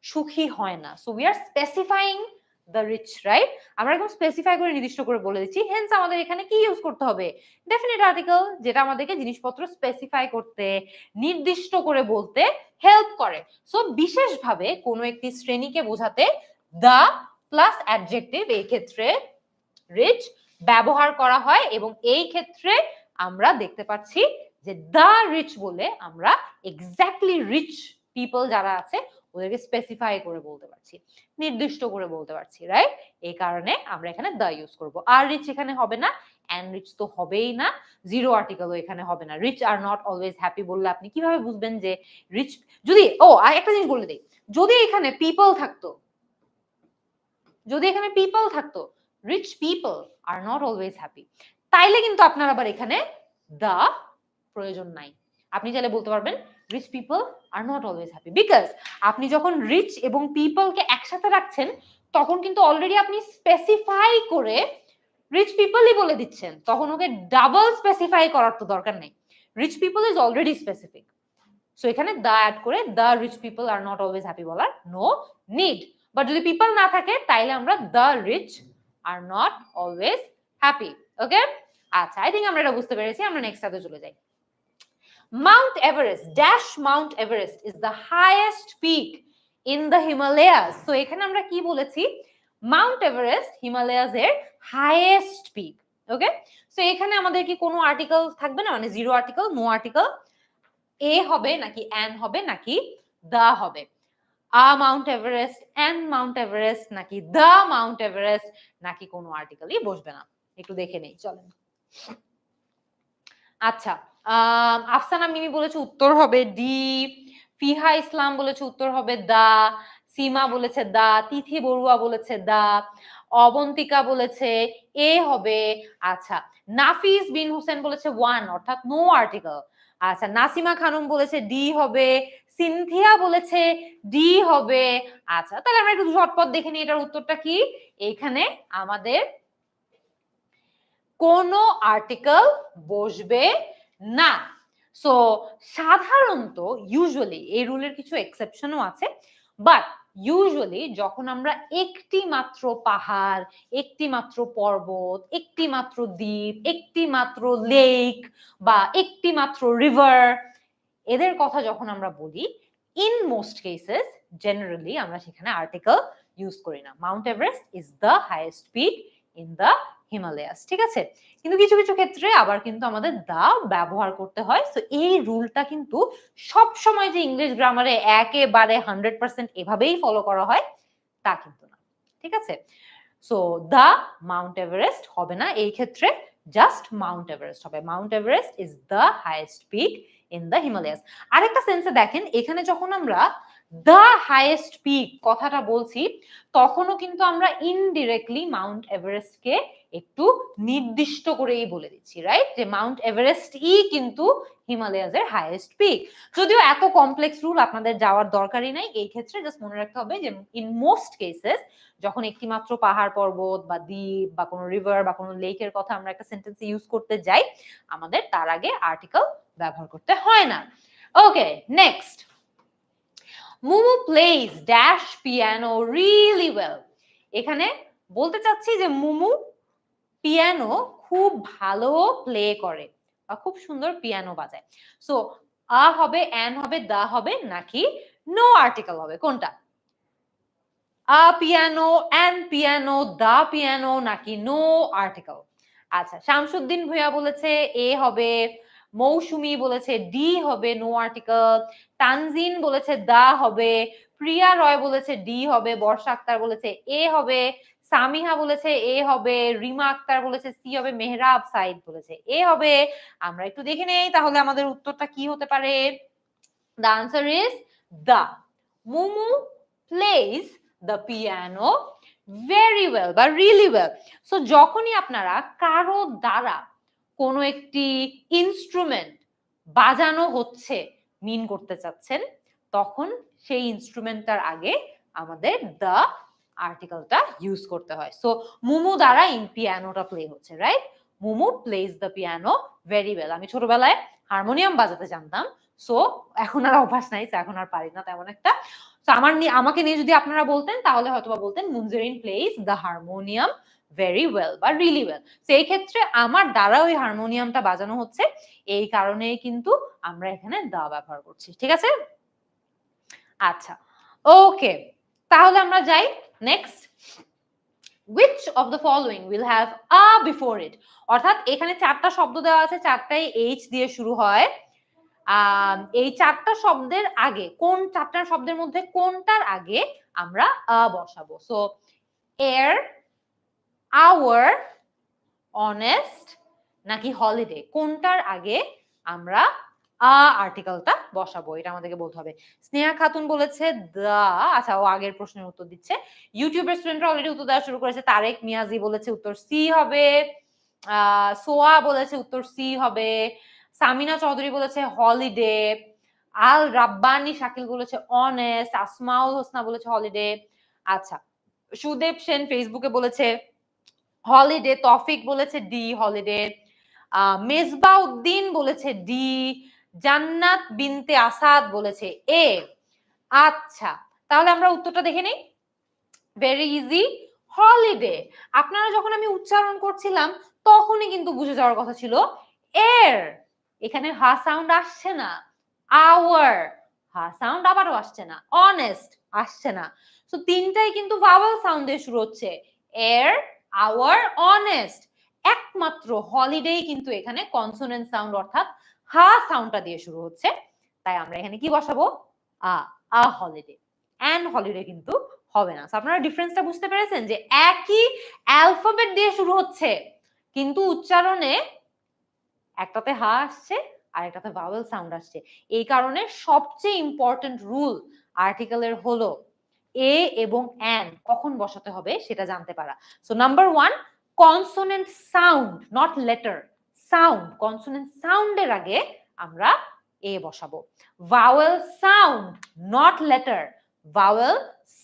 A: সুখী হয় না। So we are specifying the rich, right? আমরা একদম স্পেসিফাই করে নির্দিষ্ট করে বলে দিচ্ছি। হেন্স আমাদের এখানে কি ইউজ করতে হবে? ডেফিনিট আর্টিকেল, যেটা আমাদেরকে জিনিসপত্র স্পেসিফাই করতে নির্দিষ্ট করে বলতে হেল্প করে। সো বিশেষভাবে কোনো একটি শ্রেণীকে বোঝাতে দা প্লাস অ্যাডজেক্টিভ এই ক্ষেত্রে রিচ ব্যবহার করা হয়, এবং এই ক্ষেত্রে আমরা দেখতে পাচ্ছি যে দা রিচ বলে আমরা এক্স্যাক্টলি রিচ পিপল যারা আছে ওদেরকে স্পেসিফাই করে বলতে পারছি, নির্দিষ্ট করে বলতে পারছি, রাইট? এই কারণে আমরা এখানে দা ইউজ করব। আর রিচ এখানে হবে না, অ্যান্ড রিচ তো হবেই না, জিরো আর্টিকেলও এখানে হবে না। Rich are not always happy বললে আপনি কিভাবে বুঝবেন যে রিচ? যদি আর একটা জিনিস বলে দিই, যদি এখানে পিপল থাকতো, যদি এখানে পিপল থাকতো, rich people are not always happy, তাইলে কিন্তু আপনার আবার এখানে দা প্রয়োজন নাই। আপনি চাইলে বলতে পারবেন rich people are not always happy, because আপনি যখন রিচ এবং পিপলকে একসাথে রাখছেন তখন কিন্তু অলরেডি আপনি স্পেসিফাই করে রিচ পিপলই বলে দিচ্ছেন, তখন ওকে ডাবল স্পেসিফাই করার তো দরকার নেই। Rich people is already specific, so এখানে দা অ্যাড করে the rich people are not always happy বলার নো নিড। বাট যদি পিপল না থাকে তাইলে আমরা the rich are not always happy. Okay, আচ্ছা, আই থিঙ্ক আমরা এটা বুঝতে পেরেছি। আমরা নেক্সট টাতে চলে যাই। Mount Everest dash Mount Everest is the highest peak in the Himalayas. তো এখানে আমরা কি বলেছি? মাউন্ট এভারেস্ট হিমালয়াস এর হাইয়েস্ট পিক। ওকে, সো এখানে আমাদের কি কোনো আর্টিকেল থাকবে না, মানে জিরো আর্টিকেল, নো আর্টিকেল? এ হবে নাকি অ্যান হবে নাকি দা হবে? Mount Everest, an Mount Everest, নাকি দা মাউন্ট এভারেস্ট, নাকি কোনো আর্টিকেলই বসবে না? একটু দেখে নেই, চলেন। আচ্ছা, আফসানা মিমি বলেছে উত্তর হবে ডি। ফিহা ইসলাম বলেছে উত্তর হবে দা। সীমা বলেছে দা। তিথি বড়ুয়া বলেছে দা। অবন্তিকা বলেছে এ হবে। আচ্ছা, নাফিস বিন হোসেন বলেছে ওয়ান অর্থাৎ নো আর্টিকেল। আচ্ছা, নাসিমা খানম বলেছে ডি হবে। সিনথিয়া বলেছে ডি হবে। আচ্ছা, তাহলে আমরা একটু ঝটপট দেখে নিই এটার উত্তরটা কি। এখানে আমাদের কোনো আর্টিকেল বসবে না। সো সাধারণত ইউজুয়ালি এই রুলের কিছু এক্সেপশনও আছে, বাট ইউজুয়ালি যখন আমরা একটি মাত্র পাহাড়, একটি মাত্র পর্বত, একটি মাত্র দ্বীপ, একটি মাত্র লেক বা একটি মাত্র রিভার, এদের কথা যখন আমরা বলি, ইন মোস্ট কেসেস জেনারেলি আমরা সেখানে আর্টিকেল ইউজ করি না। Mount Everest is the highest peak in the Himalayas, ঠিক আছে? কিন্তু কিছু কিছু ক্ষেত্রে আবার কিন্তু আমাদের দা ব্যবহার করতে হয়। সো এই রুলটা কিন্তু সব সময় যে ইংলিশ গ্রামারে একেবারে 100% এভাবেই ফলো করা হয় তা কিন্তু না, ঠিক আছে? সো দা মাউন্ট এভারেস্ট হবে না এই ক্ষেত্রে, জাস্ট মাউন্ট এভারেস্ট হবে। Mount Everest is the highest peak in the Himalayas. আরেকটা সেন্সে দেখেন, এখানে যখন আমরা দ্য হাইয়েস্ট পিক কথাটা বলছি তখনও কিন্তু আমরা ইনডিরেক্টলি মাউন্ট এভারেস্টকে একটু নির্দিষ্ট করেই বলে দিচ্ছি, রাইট? যে মাউন্ট এভারেস্ট ই কিন্তু হিমালয়াসের হাইয়েস্ট পিক। যদিও এত কমপ্লেক্স রুল আপনাদের যাওয়ার দরকারই নাই এই ক্ষেত্রে, জাস্ট মনে রাখতে হবে যে ইন মোস্ট কেসেস যখন একটি মাত্র পাহাড় পর্বত বা দ্বীপ বা কোনো রিভার বা কোনো লেকের কথা আমরা একটা সেন্টেন্সে ইউজ করতে যাই, আমাদের তার আগে আর্টিকেল ব্যবহার করতে হয় না। Okay, next. Mumu plays dash piano really well. এখানে বলতে চাচ্ছি যে মুমু পিয়ানো খুব ভালো প্লে করে বা খুব সুন্দর পিয়ানো বাজায়। সো আ হবে, অ্যান হবে, দা হবে নাকি নো আর্টিকেল হবে, কোনটা? A piano, an piano, the piano নাকি নো আর্টিকেল? আচ্ছা, শামসুদ্দিন ভূঁইয়া বলেছে এ হবে, মৌসুমী বলেছে ডি হবে নো আর্টিকেল, তানজিন বলেছে দা হবে, প্রিয়া রয় বলেছে ডি হবে, বর্ষা আক্তার বলেছে এ হবে, সামিহা বলেছে এ হবে, রিমা আক্তার বলেছে সি হবে, মেহরাব সাইদ বলেছে এ হবে। আমরা একটু দেখে নেই তাহলে আমাদের উত্তরটা কি হতে পারে। The answer is the. Mumu plays the piano very well বা really well. So যখনই আপনারা কারো দ্বারা কোনো একটি ইনস্ট্রুমেন্ট বাজানো হচ্ছে মিন করতে চাচ্ছেন, তখন সেই ইনস্ট্রুমেন্টটার আগে আমাদের দ্য আর্টিকেলটা ইউজ করতে হয়। সো মুমু দ্বারা পিয়ানোটা প্লে হচ্ছে, right? Mumu plays the piano very well. আমি ছোটবেলায় হারমোনিয়াম বাজাতে জানতাম, সো এখন আর অভ্যাস নাই, এখন আর পারি না তেমন একটা। তো আমাকে নিয়ে যদি আপনারা বলতেন তাহলে হয়তোবা বলতেন Munjerin plays the harmonium very well বা রিলি ওয়েল। সেই ক্ষেত্রে আমার দ্বারা ওই হারমোনিয়ামটা বাজানো হচ্ছে, এই কারণেই কিন্তু আমরা এখানে দা ব্যবহার করছি, ঠিক আছে? আচ্ছা, ওকে, তাহলে আমরা যাই next. Which of the following will have a before it? অর্থাৎ এখানে চারটা শব্দ দেওয়া আছে, চারটাই এইচ দিয়ে শুরু হয়। এই চারটা শব্দের আগে কোন চারটা শব্দের মধ্যে কোনটার আগে আমরা আ বসাবো? সো এয়ার, আওয়ার, অনেস্ট নাকি হলিডে, কোনটার আগে আমরা আ আর্টিকেলটা বসাবো এটা আমাদেরকে বলতে হবে। স্নেহা খাতুন বলেছে দা, আচ্ছা ও আগের প্রশ্নের উত্তর দিচ্ছে। ইউটিউবের স্টুডেন্টরা অলরেডি উত্তর দেওয়া শুরু করেছে। তারেক মিয়াজি বলেছে উত্তর সি হবে, সোয়া বলেছে উত্তর সি হবে, সামিনা চৌধুরী বলেছে হলিডে, আল রাব্বানি শাকিল বলেছে অনেস্ট, আসমাউল হোসনা বলেছে হলিডে। আচ্ছা, সুদেব সেন ফেসবুকে বলেছে হলিডে, তফিক বলেছে ডি হলিডে, মেজবা উদ্দিন বলেছে ডি, জান্নাত বিনতে আসাদ বলেছে এ। আচ্ছা, তাহলে আমরা উত্তরটা দেখে নেই। Very easy, holiday. আপনারা যখন আমি উচ্চারণ করছিলাম তখনই কিন্তু বুঝে যাওয়ার কথা ছিল এর, এখানে হা সাউন্ড আসছে না। আওয়ার, হা সাউন্ড আবারও আসছে না। অনেস্ট আসছে না। তো তিনটাই কিন্তু ভাওয়েল সাউন্ড দিয়ে শুরু হচ্ছে, এর, আওয়ার, অনেস্ট। একমাত্র হলিডে কিন্তু এখানে কনসোনেন্ট সাউন্ড অর্থাৎ হা সাউন্ডটা দিয়ে শুরু হচ্ছে, তাই আমরা এখানে কি বসাবো? আ হলিডে। অ্যান্ড হলিডে কিন্তু হবে না। আপনারা ডিফারেন্সটা বুঝতে পেরেছেন যে একই অ্যালফাবেট দিয়ে শুরু হচ্ছে কিন্তু উচ্চারণে একটাতে হা আসছে আর একটাতে ভাওয়েল সাউন্ড আসছে। এই কারণে সবচেয়ে ইম্পর্টেন্ট রুল আর্টিকেলের হলো এ এবং অ্যান কখন বসাতে হবে সেটা জানতে পারা। So number 1, consonant sound, not letter, sound, consonant সাউন্ডের আগে আমরা এ বসাবো। Vowel sound, not letter, vowel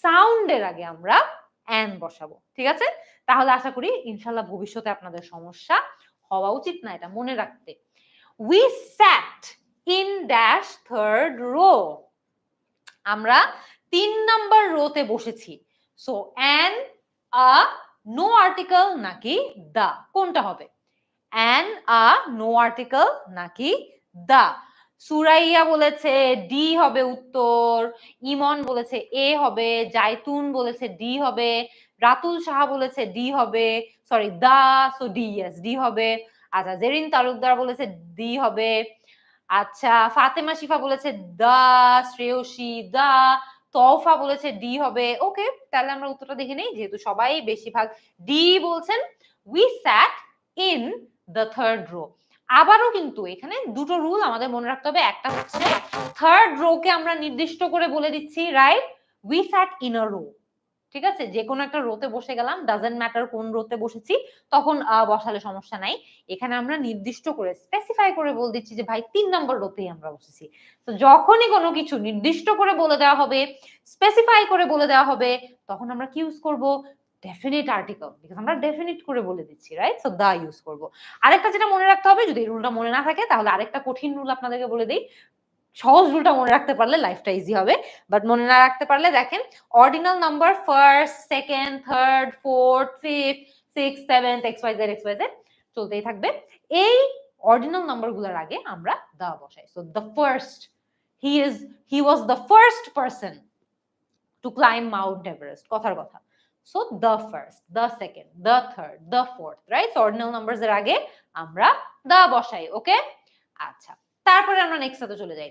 A: সাউন্ডের আগে আমরা অ্যান বসাবো, ঠিক আছে? তাহলে আশা করি ইনশাআল্লাহ ভবিষ্যতে আপনাদের সমস্যা হওয়া উচিত না, এটা মনে রাখতে। We sat in dash third row. আমরা 3 নাম্বার রোতে বসেছি। So an, a, no article নাকি দা, কোনটা হবে? অ্যান, আ, নো আর্টিকেল নাকি দা? সুরাইয়া বলেছে ডি হবে উত্তর, ইমন বলেছে এ হবে, জাইতুন বলেছে ডি হবে, রাতুল সাহা বলেছে ডি হবে, সরি দা, সো ডি, ইয়েস ডি হবে। আচ্ছা, জেরিন তালুকদার বলেছে ডি হবে। আচ্ছা, ফাতেমা শিফা বলেছে দা, শ্রেয়সী দা, তৌফা বলেছে ডি হবে। ওকে, তাহলে আমরা উত্তরটা দেখে নেই, যেহেতু সবাই বেশিরভাগ ডি বলছেন। We sat in the third row. আবারও কিন্তু এখানে দুটো রুল আমাদের মনে রাখতে হবে। একটা হচ্ছে থার্ড রোকে আমরা নির্দিষ্ট করে বলে দিচ্ছি, right? We sat in a row, ঠিক আছে? যে কোনো একটা রোতে বসে গেলাম, ডাজন্ট ম্যাটার কোন রোতে বসেছি, তখন বসালে সমস্যা নাই। এখানে আমরা নির্দিষ্ট করে স্পেসিফাই করে বলে দিচ্ছি যে ভাই 3 নম্বর রোতেই আমরা বসেছি। তো যখনই কোনো কিছু নির্দিষ্ট করে বলে দেওয়া হবে, স্পেসিফাই করে বলে দেওয়া হবে, তখন আমরা কি ইউজ করব? ডেফিনিট আর্টিকেল, বিকজ আমরা ডেফিনিট করে বলে দিচ্ছি, রাইট? সো দা ইউজ করব। আরেকটা যেটা মনে রাখতে হবে, যদি এই রুলটা মনে না থাকে তাহলে আরেকটা কঠিন রুল আপনাদেরকে বলে দেই। সহজ রুলটা মনে রাখতে পারলে লাইফটা ইজি হবে, বাট মনে না রাখতে পারলে দেখেন ordinal number first, second, third, fourth, fifth, six, seventh, X Y Z চলতেই থাকবে। এই অর্ডিনাল নাম্বারগুলোর আগে আমরা দা বসাই। So the first, he was the first person to climb Mount Everest, কথার কথা। So the first, the second, the third, the fourth, right? Ordinal numbers এর আগে আমরা দা বসাই, ওকে? আচ্ছা, তারপরে আমরা নেক্সটটাতে চলে যাই।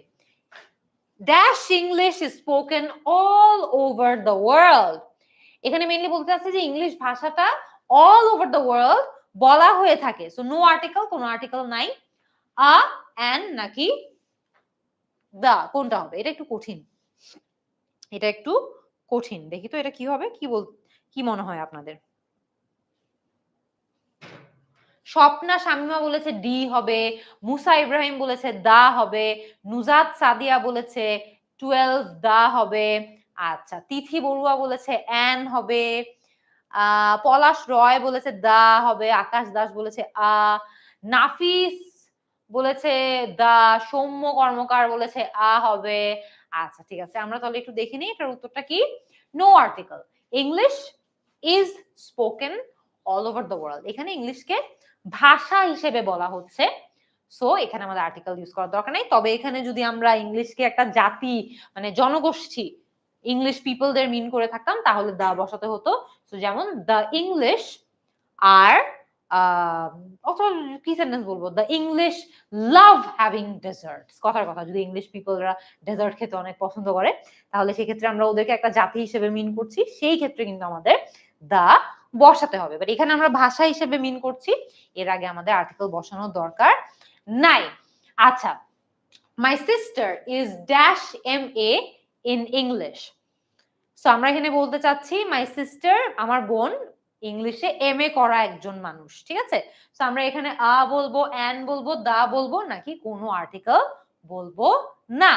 A: Dash English is spoken all over the world. এখানে মেইনলি বলতে চাচ্ছে যে ইংলিশ ভাষাটা অল ওভার দ্য ওয়ার্ল্ড বলা হয়ে থাকে। সো নো আর্টিকেল, কোনো আর্টিকেল নাই। আ, অ্যান নাকি দা, কোনটা হবে? এটা একটু কঠিন, এটা একটু কঠিন। দেখি তো এটা কি হবে, কি মনে হয় আপনাদের? স্বপ্না শামিমা বলেছে ডি হবে, মুসা ইব্রাহিম বলেছে দা হবে, নুজাত সাদিয়া বলেছে 12 দা হবে। আচ্ছা, তিথি বড়ুয়া বলেছে অ্যান হবে, পলাশ রয় বলেছে দা হবে, আকাশ দাস বলেছে আ, নাফিস বলেছে দা, সৌম্য কর্মকার বলেছে আ হবে। আচ্ছা ঠিক আছে, আমরা তাহলে একটু দেখে নিই এটার উত্তরটা কি। No article, English is spoken all over the world. এখানে ইংলিশকে ভাষা হিসেবে বলা হচ্ছে, সো এখানে আমাদের আর্টিকেল ইউজ করার দরকার নেই। তবে এখানে যদি আমরা ইংলিশকে একটা জাতি মানে জনগোষ্ঠী, ইংলিশ পিপলদের মিন করে থাকতাম তাহলে দা বসাতে হতো। সো যেমন দ্য ইংলিশ আর অথবা কি সেন্টেন্স বলবো, the English love having deserts, কথার কথা। যদি ইংলিশ পিপলরা ডেজার্ট খেতে অনেক পছন্দ করে তাহলে সেক্ষেত্রে আমরা ওদেরকে একটা জাতি হিসেবে মিন করছি, সেই ক্ষেত্রে কিন্তু আমাদের দা বসাতে হবে। বাট এখানে আমরা ভাষা হিসেবে মিন করছি, এর আগে আমাদের আর্টিকেল বসানোর দরকার নাই। আচ্ছা, my sister is dash M A in English. So আমরা এখানে বলতে চাচ্ছি মাই সিস্টার, আমার বোন, ইংলিশে এম এ করা একজন মানুষ, ঠিক আছে? সো আমরা এখানে আ বলবো, অ্যান বলবো, দা বলবো নাকি কোনো আর্টিকেল বলবো না।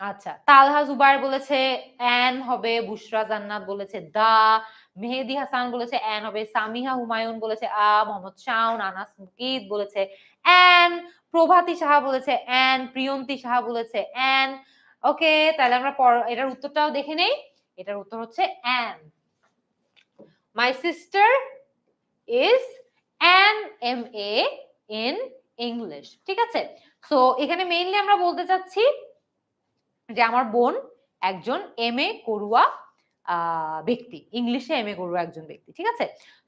A: আচ্ছা, তালহা জুবাইর বলেছে অ্যান হবে, বুশরা জান্নাত বলেছে দা, মেহেদি হাসান বলেছে অ্যান হবে, সামিহা হুমায়ুন বলেছে আ, মোহাম্মদ শাওন, আনাস মুকিদ বলেছে অ্যান, প্রভাতী সাহা বলেছে অ্যান, প্রিয়ন্তী সাহা বলেছে অ্যান। ওকে, তাহলে আমরা এটার উত্তরটাও দেখে নেই। এটার উত্তর হচ্ছে an. My sister is an M A in English, ঠিক আছে? সো এখানে মেইনলি আমরা বলতে চাচ্ছি যে আমার বোন একজন এম এ করুয়া ব্যক্তি, ইংলিশে এম এ করুয়া একজন ব্যক্তি, ঠিক আছে?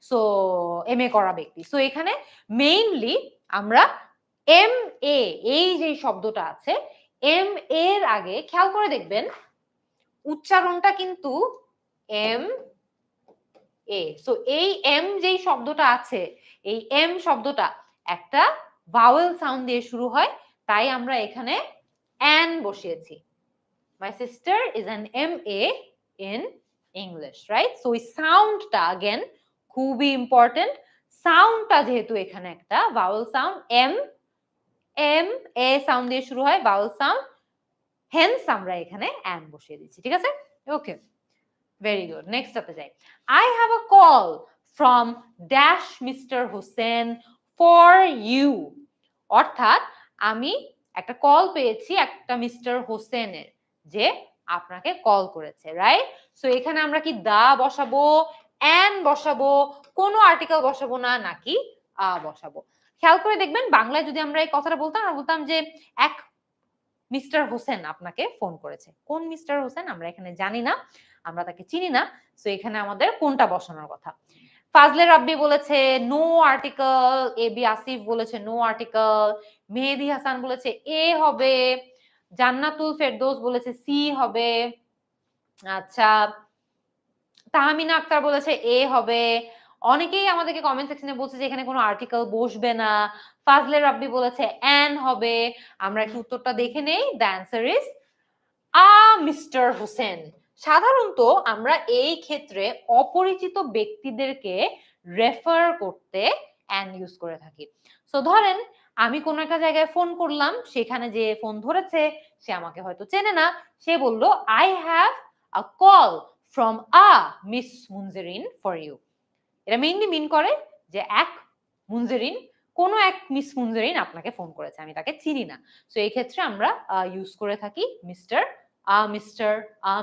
A: সো এম এ করা ব্যক্তি। সো এখানে মেইনলি আমরা এম এ, এই যে শব্দটা আছে এম এর আগে খেয়াল করে দেখবেন উচ্চারণটা কিন্তু এম এ। সো এই এম যেই শব্দটা আছে, এই এম শব্দটা একটা ভাওয়েল সাউন্ড দিয়ে শুরু হয়, তাই আমরা এখানে অ্যান বসিয়েছি। My sister is an MA in English, right? So এই সাউন্ডটা again খুবই ইম্পর্টেন্ট। সাউন্ডটা যেহেতু এখানে একটা vowel sound, M M A sound দিয়ে শুরু হয়, ভাওয়েল সাউন্ড, হেন্স আমরা এখানে অ্যান বসিয়ে দিচ্ছি, ঠিক আছে? ওকে, ভেরি গুড। নেক্সটটাতে যাই। I have a call from dash Mr. Hussain for you, অর্থাৎ আমি একটা কল পেয়েছি একটা মিস্টার হোসেনের, যে আপনাকে কল করেছে, রাইট? সো এখানে আমরা কি দা বসাবো, অ্যান বসাবো, কোনো আর্টিকেল বসাবো না নাকি আ বসাবো? খেয়াল করে দেখবেন বাংলায় যদি আমরা এই কথাটা বলতাম, আমরা বলতাম যে এক মিস্টার হোসেন আপনাকে ফোন করেছে। কোন মিস্টার হোসেন আমরা এখানে জানি না, আমরা তাকে চিনি না। সো এখানে আমাদের কোনটা বসানোর কথা? ফাজলে রাব্বি বলেছে no article, A B Asif বলেছে নো আর্টিকেল, মেহেদি হাসান বলেছে এ হবে, জান্নাতুল ফেরদৌস বলেছে সি হবে, আচ্ছা তাহমিনা আক্তার বলেছে এ হবে। অনেকেই আমাদেরকে কমেন্ট সেকশনে বলছে যে এখানে কোনো আর্টিকেল বসবে না। ফাজলে রাব্বি বলেছে অ্যান হবে। আমরা একটু উত্তরটা দেখে নেই। The answer is a mister Hossain. সাধারণত আমরা এই ক্ষেত্রে অপরিচিত ব্যক্তিদেরকে রেফার করতে অ্যান ইউজ করে থাকি। সো ধরেন আমি কোন একটা জায়গায় ফোন করলাম, সেখানে যে ফোন ধরেছে সে আমাকে হয়তো চেনে না, সে বলল I have a call from a Miss Munjerin for you. এটা মেইনলি মিন করে যে এক মুনজেরিন কোনো এক মিস মুনজেরিন আপনাকে ফোন করেছে, আমি তাকে চিনি না। সো এই ক্ষেত্রে আমরা ইউজ করে থাকি মিস্টার, মিস্টার,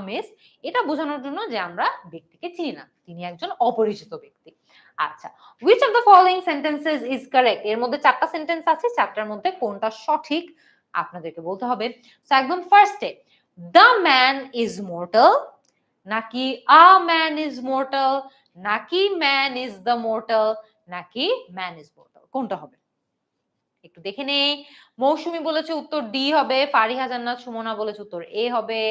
A: মিস, এটা বোঝানোর জন্য যে আমরা ব্যক্তিকে চিনি না, তিনি একজন অপরিচিত ব্যক্তি। আচ্ছা, which of the following sentences is correct? এর মধ্যে 4টা সেন্টেন্স আছে, 4টার মধ্যে কোনটা সঠিক আপনাদেরকে বলতে হবে। সো একদম ফার্স্টে, the man is mortal, নাকি a man is mortal, নাকি man is the mortal, নাকি man is mortal, কোনটা হবে একটু দেখে নেই। মৌসুমী বলেছে উত্তর ডি হবে, ফারিহা জান্নাত সুমনা বলেছে উত্তর এ হবে,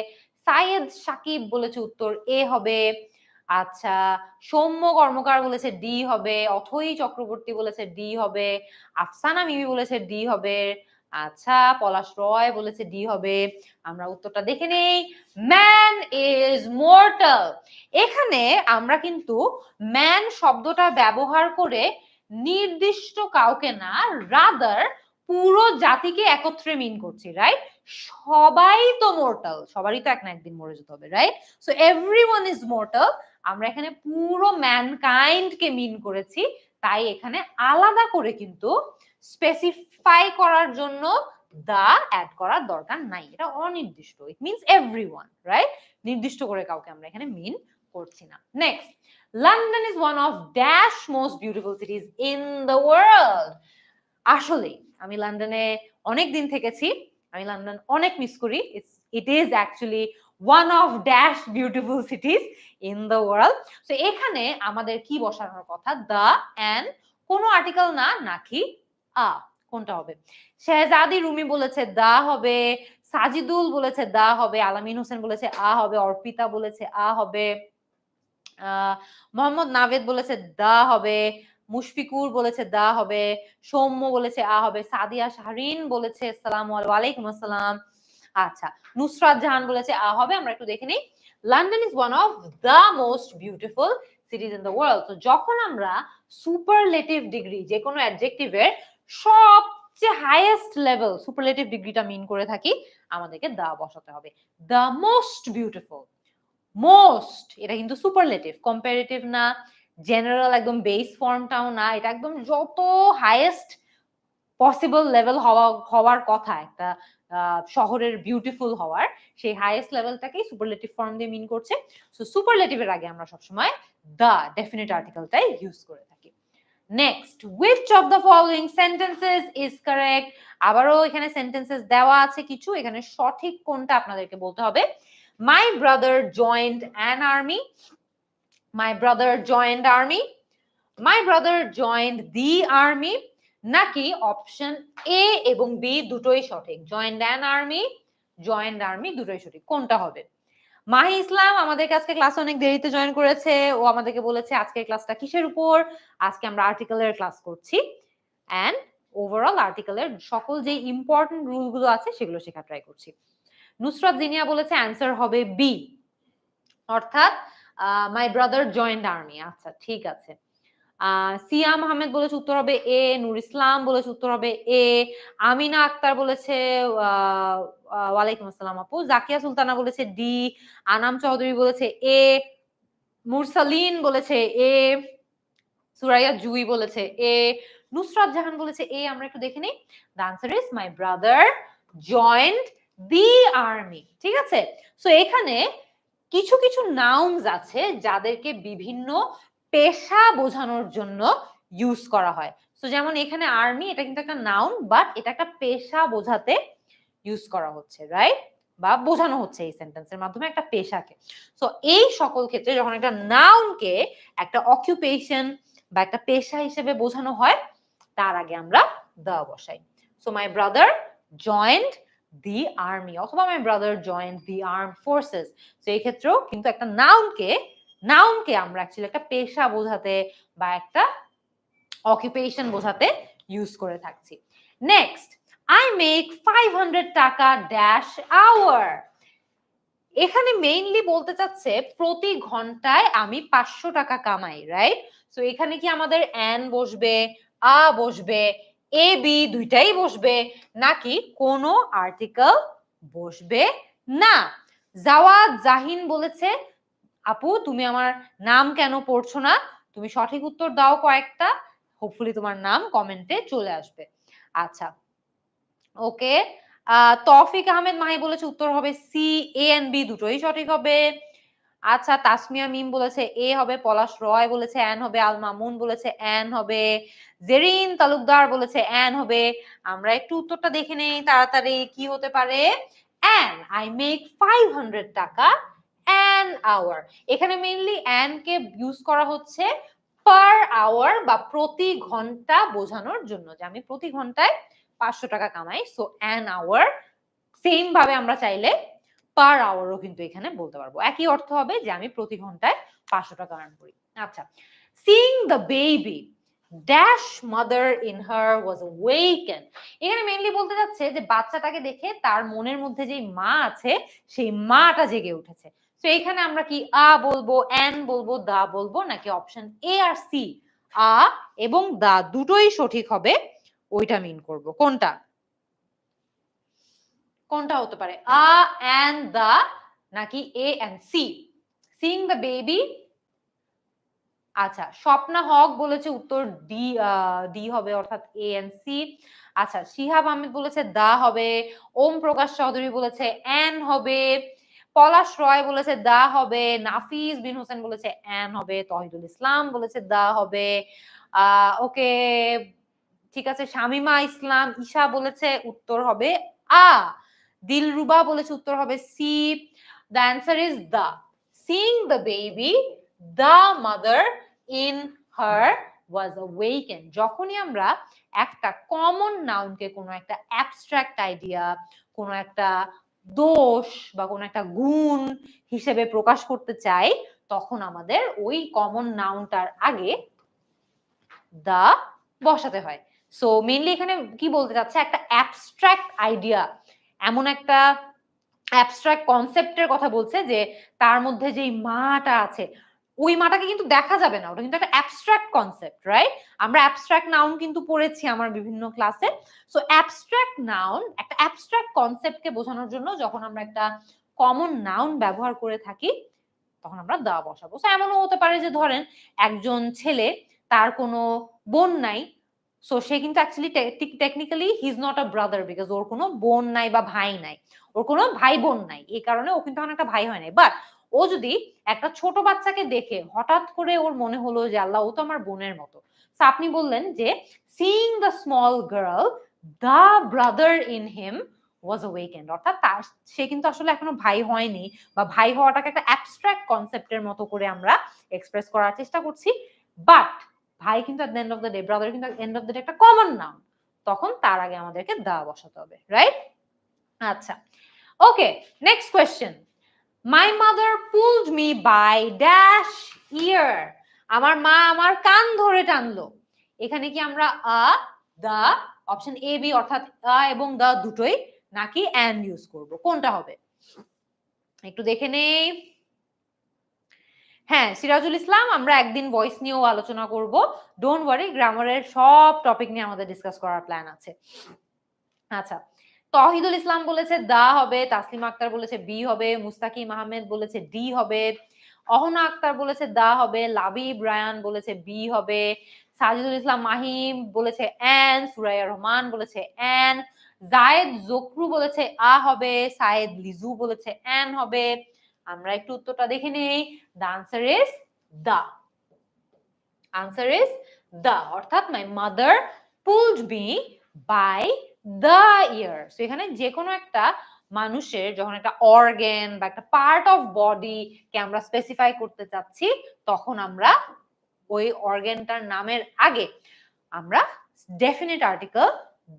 A: সাইয়েদ সাকিব বলেছে উত্তর এ হবে, আচ্ছা সৌম্য কর্মকার বলেছে ডি হবে, অথই চক্রবর্তী বলেছে ডি হবে, আফসানা মিমি বলেছে ডি হবে, আচ্ছা পলাশ রয় বলেছে ডি হবে। আমরা উত্তরটা দেখে নেই, ম্যান ইজ মর্টাল। এখানে আমরা কিন্তু ম্যান শব্দটা ব্যবহার করে নির্দিষ্ট কাউকে না, রাদার পুরো জাতিকে একত্রে মিন করছি, রাইট? সবাই তো মর্টাল, সবারই তো এক না একদিন মরে যেতে হবে, right? So everyone is mortal, আমরা এখানে পুরো ম্যানকাইন্ড কে মিন করেছি, তাই এখানে আলাদা করে কিন্তু স্পেসিফাই করার জন্য দা অ্যাড করার দরকার নাই, এটা অনির্দিষ্ট, ইট মিন্স এভরিওয়ান, রাইট? নির্দিষ্ট করে কাউকে আমরা এখানে মিন করছি না। Next, London is one of dash most beautiful cities in the world. আসলে আমি লন্ডনে অনেক দিন থেকেছি, আমি লন্ডন অনেক মিস করি। It is actually one of dash beautiful cities in the world. So এখানে আমাদের কি বসানোর কথা, দ্য অ্যান্ড কোনো আর্টিকেল না, নাকি আ, কোনটা হবে? শেহজাদি রুমি বলেছে দা হবে, সাজিদুল বলেছে দা হবে, আলামিন হোসেন বলেছে আ হবে, অর্পিতা বলেছে আ হবে, মোহাম্মদ নাভেদ বলেছে দা হবে, মুশফিকুর বলেছে দা হবে, সৌম্য বলেছে আ হবে, সাদিয়া শাহরিন বলেছে আসসালামু আলাইকুম আসসালাম, আচ্ছা নুসরাত জাহান বলেছে আ হবে। আমরা একটু দেখে নিই, London is one of the most beautiful cities in the world. তো যখন আমরা সুপারলেটিভ ডিগ্রি যে কোনো অ্যাডজেক্টিভের সবচেয়ে হাইয়েস্ট লেভেল সুপারলেটিভ ডিগ্রিটা মিন করে থাকি, আমাদেরকে দা বসাতে হবে। দ্য মোস্ট বিউটিফুল, মোস্ট, এটা কিন্তু সুপারলেটিভ, কম্পারেটিভ না, জেনারেল একদম বেস ফর্মটাও না, এটা একদম যত হাইয়েস্ট পসিবল লেভেল হওয়ার কথা একটা শহরের বিউটিফুল হওয়ার, সেই হাইয়েস্ট লেভেলটাকেই সুপারলেটিভ ফর্ম দিয়ে মিন করছে। সো সুপারলেটিভের আগে আমরা সবসময় দা ডেফিনিট আর্টিকেলটাই ইউজ করে থাকি। Next, which of the following sentences is correct? আবারও এখানে সেন্টেন্সেস দেওয়া আছে কিছু, এখানে সঠিক কোনটা আপনাদেরকে বলতে হবে। My brother joined an army, my brother joined army, my brother joined the army, নাকি অপশন এ এবং বি দুটোই সঠিক, joined an army, joined army দুটোই সঠিক, কোনটা হবে? মাহি ইসলাম আমাদের আজকে ক্লাসে অনেক দেরিতে জয়েন করেছে, ও আমাদেরকে বলেছে আজকের ক্লাসটা কিসের উপর? আজকে আমরা আর্টিকেলের ক্লাস করছি এন্ড ওভারঅল আর্টিকেলের সকল যে ইম্পর্টেন্ট রুলগুলো আছে সেগুলো শেখা ট্রাই করছি। নুসরাত জিনিয়া বলেছে অ্যান্সার হবে বি, অর্থাৎ মাই ব্রাদার জয়েন্ট আর্মি। আচ্ছা ঠিক আছে। সিয়াম আহমেদ বলেছে উত্তর হবে এ, নূর ইসলাম বলেছে উত্তর হবে এ, আমিনা আক্তার বলেছে ওয়ালাইকুম আসসালাম আপু, জাকিয়া সুলতানা বলেছে ডি, আনাম চৌধুরী বলেছে এ, মুরসালিন বলেছে এ, সুরাইয়া জুই বলেছে এ, নুসরাত জাহান বলেছে এ। আমরা একটু দেখে নিই, the answer is my brother joined the army. ঠিক আছে, সো এখানে কিছু কিছু নাউনস আছে যাদেরকে বিভিন্ন পেশা বোঝানোর জন্য ইউজ করা হয়। সো যেমন এখানে আর্মি, এটা কিন্তু একটা নাউন, বাট এটা একটা পেশা বোঝাতে ইউজ করা হচ্ছে, রাইট? বা বোঝানো হচ্ছে এই সেন্টেন্সের মাধ্যমে একটা পেশাকে। সো এই সকল ক্ষেত্রে যখন একটা নাউনকে একটা অকুপেশন বা একটা পেশা হিসেবে বোঝানো হয়, তার আগে আমরা দা বসাই। So my brother joined the army অথবা my brother joined the armed forces. তো এই ক্ষেত্রেও কিন্তু একটা নাউনকে আমরা অ্যাকচুয়ালি একটা পেশা বোঝাতে বা একটা অকুপেশন বোঝাতে ইউজ করে থাকছি। নেক্সট, I make 500 টাকা ড্যাশ আওয়ার। এখানে মেইনলি বলতে চাচ্ছে প্রতি ঘন্টায় আমি 500 টাকা কামাই, রাইট? সো এখানে কি আমাদের অ্যান বসবে, আ বসবে, এ বি দুইটাই বসবে, নাকি কোনো আর্টিকেল বসবে না? জাওয়াদ জাহিন বলেছে আপু তুমি আমার নাম কেন পড়ছো না, তুমি সঠিক উত্তর দাও কয়েকটা। হোপফুলি তোমার নাম কমেন্টে চলে আসবে। আচ্ছা, ওকে। তৌফিক আহমেদ মাহি বলেছে উত্তর হবে সি, এ এন্ড বি দুটোই সঠিক হবে। আচ্ছা, তাসমিয়া মিম বলেছে এ হবে, পলাশ রয় বলেছে অ্যান হবে, আল মামুন বলেছে অ্যান হবে, জেরিন তালুকদার বলেছে অ্যান হবে। আমরা একটু উত্তরটা দেখে নেই তাড়াতাড়ি কি হতে পারে। অ্যান আই মেক 500 টাকা অ্যান আওয়ার। এখানে মেইনলি অ্যান কে ইউজ করা হচ্ছে পার আওয়ার বা প্রতি ঘন্টা বোঝানোর জন্য, যে আমি প্রতি ঘন্টায় 500 টাকা কামাই। সো অ্যান আওয়ার সেম ভাবে আমরা চাইলে পার আওয়ারও কিন্তু এখানে বলতে পারবো, একই অর্থ হবে যে আমি প্রতি ঘন্টায় 500 টাকা আর্ন করি। আচ্ছা, Singh the baby dash mother in her ওয়াজ ওয়েকেন। এখানে মেইনলি বলতে যাচ্ছে যে বাচ্চাটাকে দেখে তার মনের মধ্যে যে মা আছে সেই মাটা জেগে উঠেছে। তো এখানে আমরা কি আ বলবো, অ্যান বলবো, দা বলবো, নাকি অপশন এ আর সি আ এবং দা দুটোই সঠিক হবে ওইটা মিন করব, কোনটা কোনটা হতে পারে, আ অ্যান্ড দা নাকি a and C? Sing the baby. আচ্ছা, স্বপ্না হক বলেছে উত্তর ডি, ডি হবে অর্থাৎ এ এন্ড সি। আচ্ছা, শিহাব আহমেদ বলেছে দা হবে, ওম প্রকাশ চৌধুরী বলেছে অ্যান হবে, পলাশ রয় বলেছে দা হবে, নাফিস বিন হোসেন বলেছে অ্যান হবে, তহিদুল ইসলাম বলেছে দা হবে। ওকে, ঠিক আছে। শামিমা ইসলাম ঈশা বলেছে উত্তর হবে আ। দিলরুবা বলেছে উত্তর হবে C. The answer is the. Sing the baby the mother in her was awaken. যখনই আমরা একটা কমন নাউনকে কোনো একটা অ্যাবস্ট্রাক্ট আইডিয়া, কোনো একটা দোষ বা কোনো একটা গুণ হিসেবে প্রকাশ করতে চাই, তখন আমাদের ওই কমন নাউনটার আগে দা বসাতে হয়। সো মেইনলি এখানে কি বলতে চাচ্ছে, একটা অ্যাবস্ট্রাক্ট আইডিয়া, এমন একটা অ্যাবস্ট্রাক্ট কনসেপ্টের কথা বলছে যে তার মধ্যে যেই মাটা আছে ওই মাটাকে কিন্তু দেখা যাবে না, ওটা কিন্তু একটা অ্যাবস্ট্রাক্ট কনসেপ্ট, রাইট? আমরা অ্যাবস্ট্রাক্ট নাউন কিন্তু পড়েছি আমার বিভিন্ন ক্লাসে। সো অ্যাবস্ট্রাক্ট নাউন একটা অ্যাবস্ট্রাক্ট কনসেপ্টকে বোঝানোর জন্য যখন আমরা একটা কমন নাউন ব্যবহার করে থাকি তখন আমরা দা বসাবো। সো এমনও হতে পারে যে ধরেন একজন ছেলে, তার কোনো বোন নাই, সো সে কিন্তু actually technically he is not a brother, because ওর কোনো বোন নাই বা ভাই নাই, ওর কোনো ভাই বোন নাই, এই কারণে ও কিন্তু একটা ভাই হয় নাই। বাট ও যদি একটা ছোট বাচ্চাকে দেখে হঠাৎ করে ওর মনে হলো যে আল্লাহ ও তো আমার বোনের মতো, তো আপনি বললেন যে seeing the small girl the brother in him was awakened, অর্থাৎ তার সে কিন্তু আসলে এখনো ভাই হয়নি, বা ভাই হওয়াটাকে একটা অ্যাবস্ট্রাক্ট কনসেপ্টের মতো করে আমরা এক্সপ্রেস করার চেষ্টা করছি। বাট ভাই কিন্তু at the end of the day, brother কিন্তু এন্ড অফ দ্য ডে একটা কমন নাউন, তখন তার আগে আমাদেরকে দা বসাতে হবে, রাইট? আচ্ছা, okay, next question. My mother pulled me by dash ear. আমার মা আমার কান ধরে টানলো। এখানে কি আমরা আ, দা, অপশন এ বি অর্থাৎ আ এবং দা দুটোই, নাকি অ্যান ইউজ করব, কোনটা হবে একটু দেখে নেই। হ্যাঁ, সিরাজুল ইসলাম, আমরা একদিন ভয়েস নিয়েও আলোচনা করব, ডোন্ট ওয়ারি, গ্রামারের সব টপিক নিয়ে আমাদের ডিসকাস করার প্ল্যান আছে। আচ্ছা, তহিদুল ইসলাম বলেছে দা হবে, তাসলিমা আক্তার বলেছে বি হবে, মুস্তাকিম আহমেদ বলেছে ডি হবে, অহনা আক্তার বলেছে দা হবে, লাবিব রায়ান বলেছে বি হবে, সাজিদুল ইসলাম মাহিম বলেছে অ্যান, সুরাইয়া রহমান বলেছে অ্যান, জায়েদ জোকরু বলেছে আ হবে, সায়েদ লিজু বলেছে অ্যান হবে। আমরা একটু উত্তরটা দেখে নেই। The answer is the. Answer is the, অর্থাৎ my mother pulled me by the ear. So এখানে যে কোনো একটা মানুষের যখন একটা অর্গান বা একটা পার্ট অফ বডি কে আমরা স্পেসিফাই করতে চাচ্ছি, তখন আমরা ওই অর্গানটার নামের আগে আমরা ডেফিনিট আর্টিকেল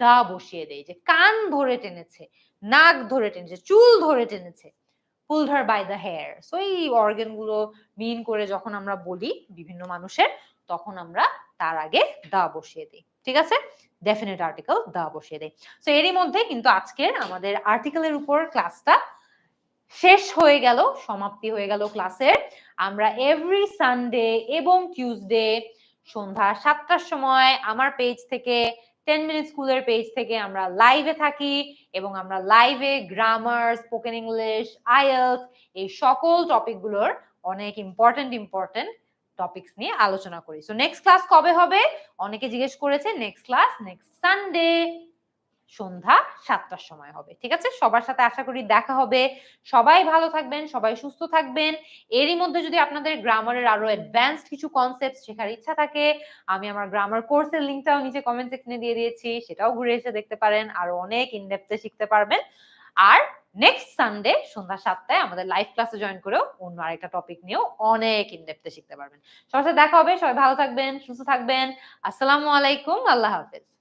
A: দা বসিয়ে দেই, যে কান ধরে টেনেছে, নাক ধরে টেনেছে, চুল ধরে টেনেছে, pulled her by the hair. So এই অর্গান গুলো মিন করে যখন আমরা বলি বিভিন্ন মানুষের, তখন আমরা তার আগে দা বসিয়ে দিই, ঠিক আছে? ডেফিনিট আর্টিকেল দা বসিয়ে দেই। সো এরই মধ্যে কিন্তু আজকের আমাদের আর্টিকেলের উপর ক্লাসটা শেষ হয়ে গেল, সমাপ্তি হয়ে গেল ক্লাসের। আমরা এভরি সানডে এবং টিউসডে সন্ধ্যা 7টার সময় আমার পেজ থেকে, 10 মিনিট স্কুলের পেজ থেকে আমরা লাইভে থাকি, এবং আমরা লাইভে গ্রামার, স্পোকেন ইংলিশ, আইএলটিএস এই সকল টপিকগুলোর অনেক ইম্পর্টেন্ট টপিকস নিয়ে আলোচনা করি। সো নেক্সট ক্লাস কবে হবে? অনেকে জিজ্ঞেস করেছে। নেক্সট ক্লাস নেক্সট সানডে সন্ধ্যা 7টার সময় হবে। ঠিক আছে? সবার সাথে আশা করি দেখা হবে। সবাই ভালো থাকবেন, সবাই সুস্থ থাকবেন। এরই মধ্যে যদি আপনাদের গ্রামারের আরো অ্যাডভান্সড কিছু কনসেপ্ট শেখার ইচ্ছা থাকে, আমি আমার গ্রামার কোর্সের লিংকটাও নিচে কমেন্ট সেকশনে দিয়ে দিয়েছি। সেটাও ঘুরে এসে দেখতে পারেন। আরো অনেক ইনডেপথে শিখতে পারবেন। আর নেক্সট সানডে সন্ধ্যা 7টায় আমাদের লাইভ ক্লাসে জয়েন করেও অন্য আরেকটা টপিক নিয়েও অনেক ইনডেপথে শিখতে পারবেন। সবার সাথে দেখা হবে। সবাই ভালো থাকবেন, সুস্থ থাকবেন। আসসালামু আলাইকুম। আল্লাহ হাফেজ।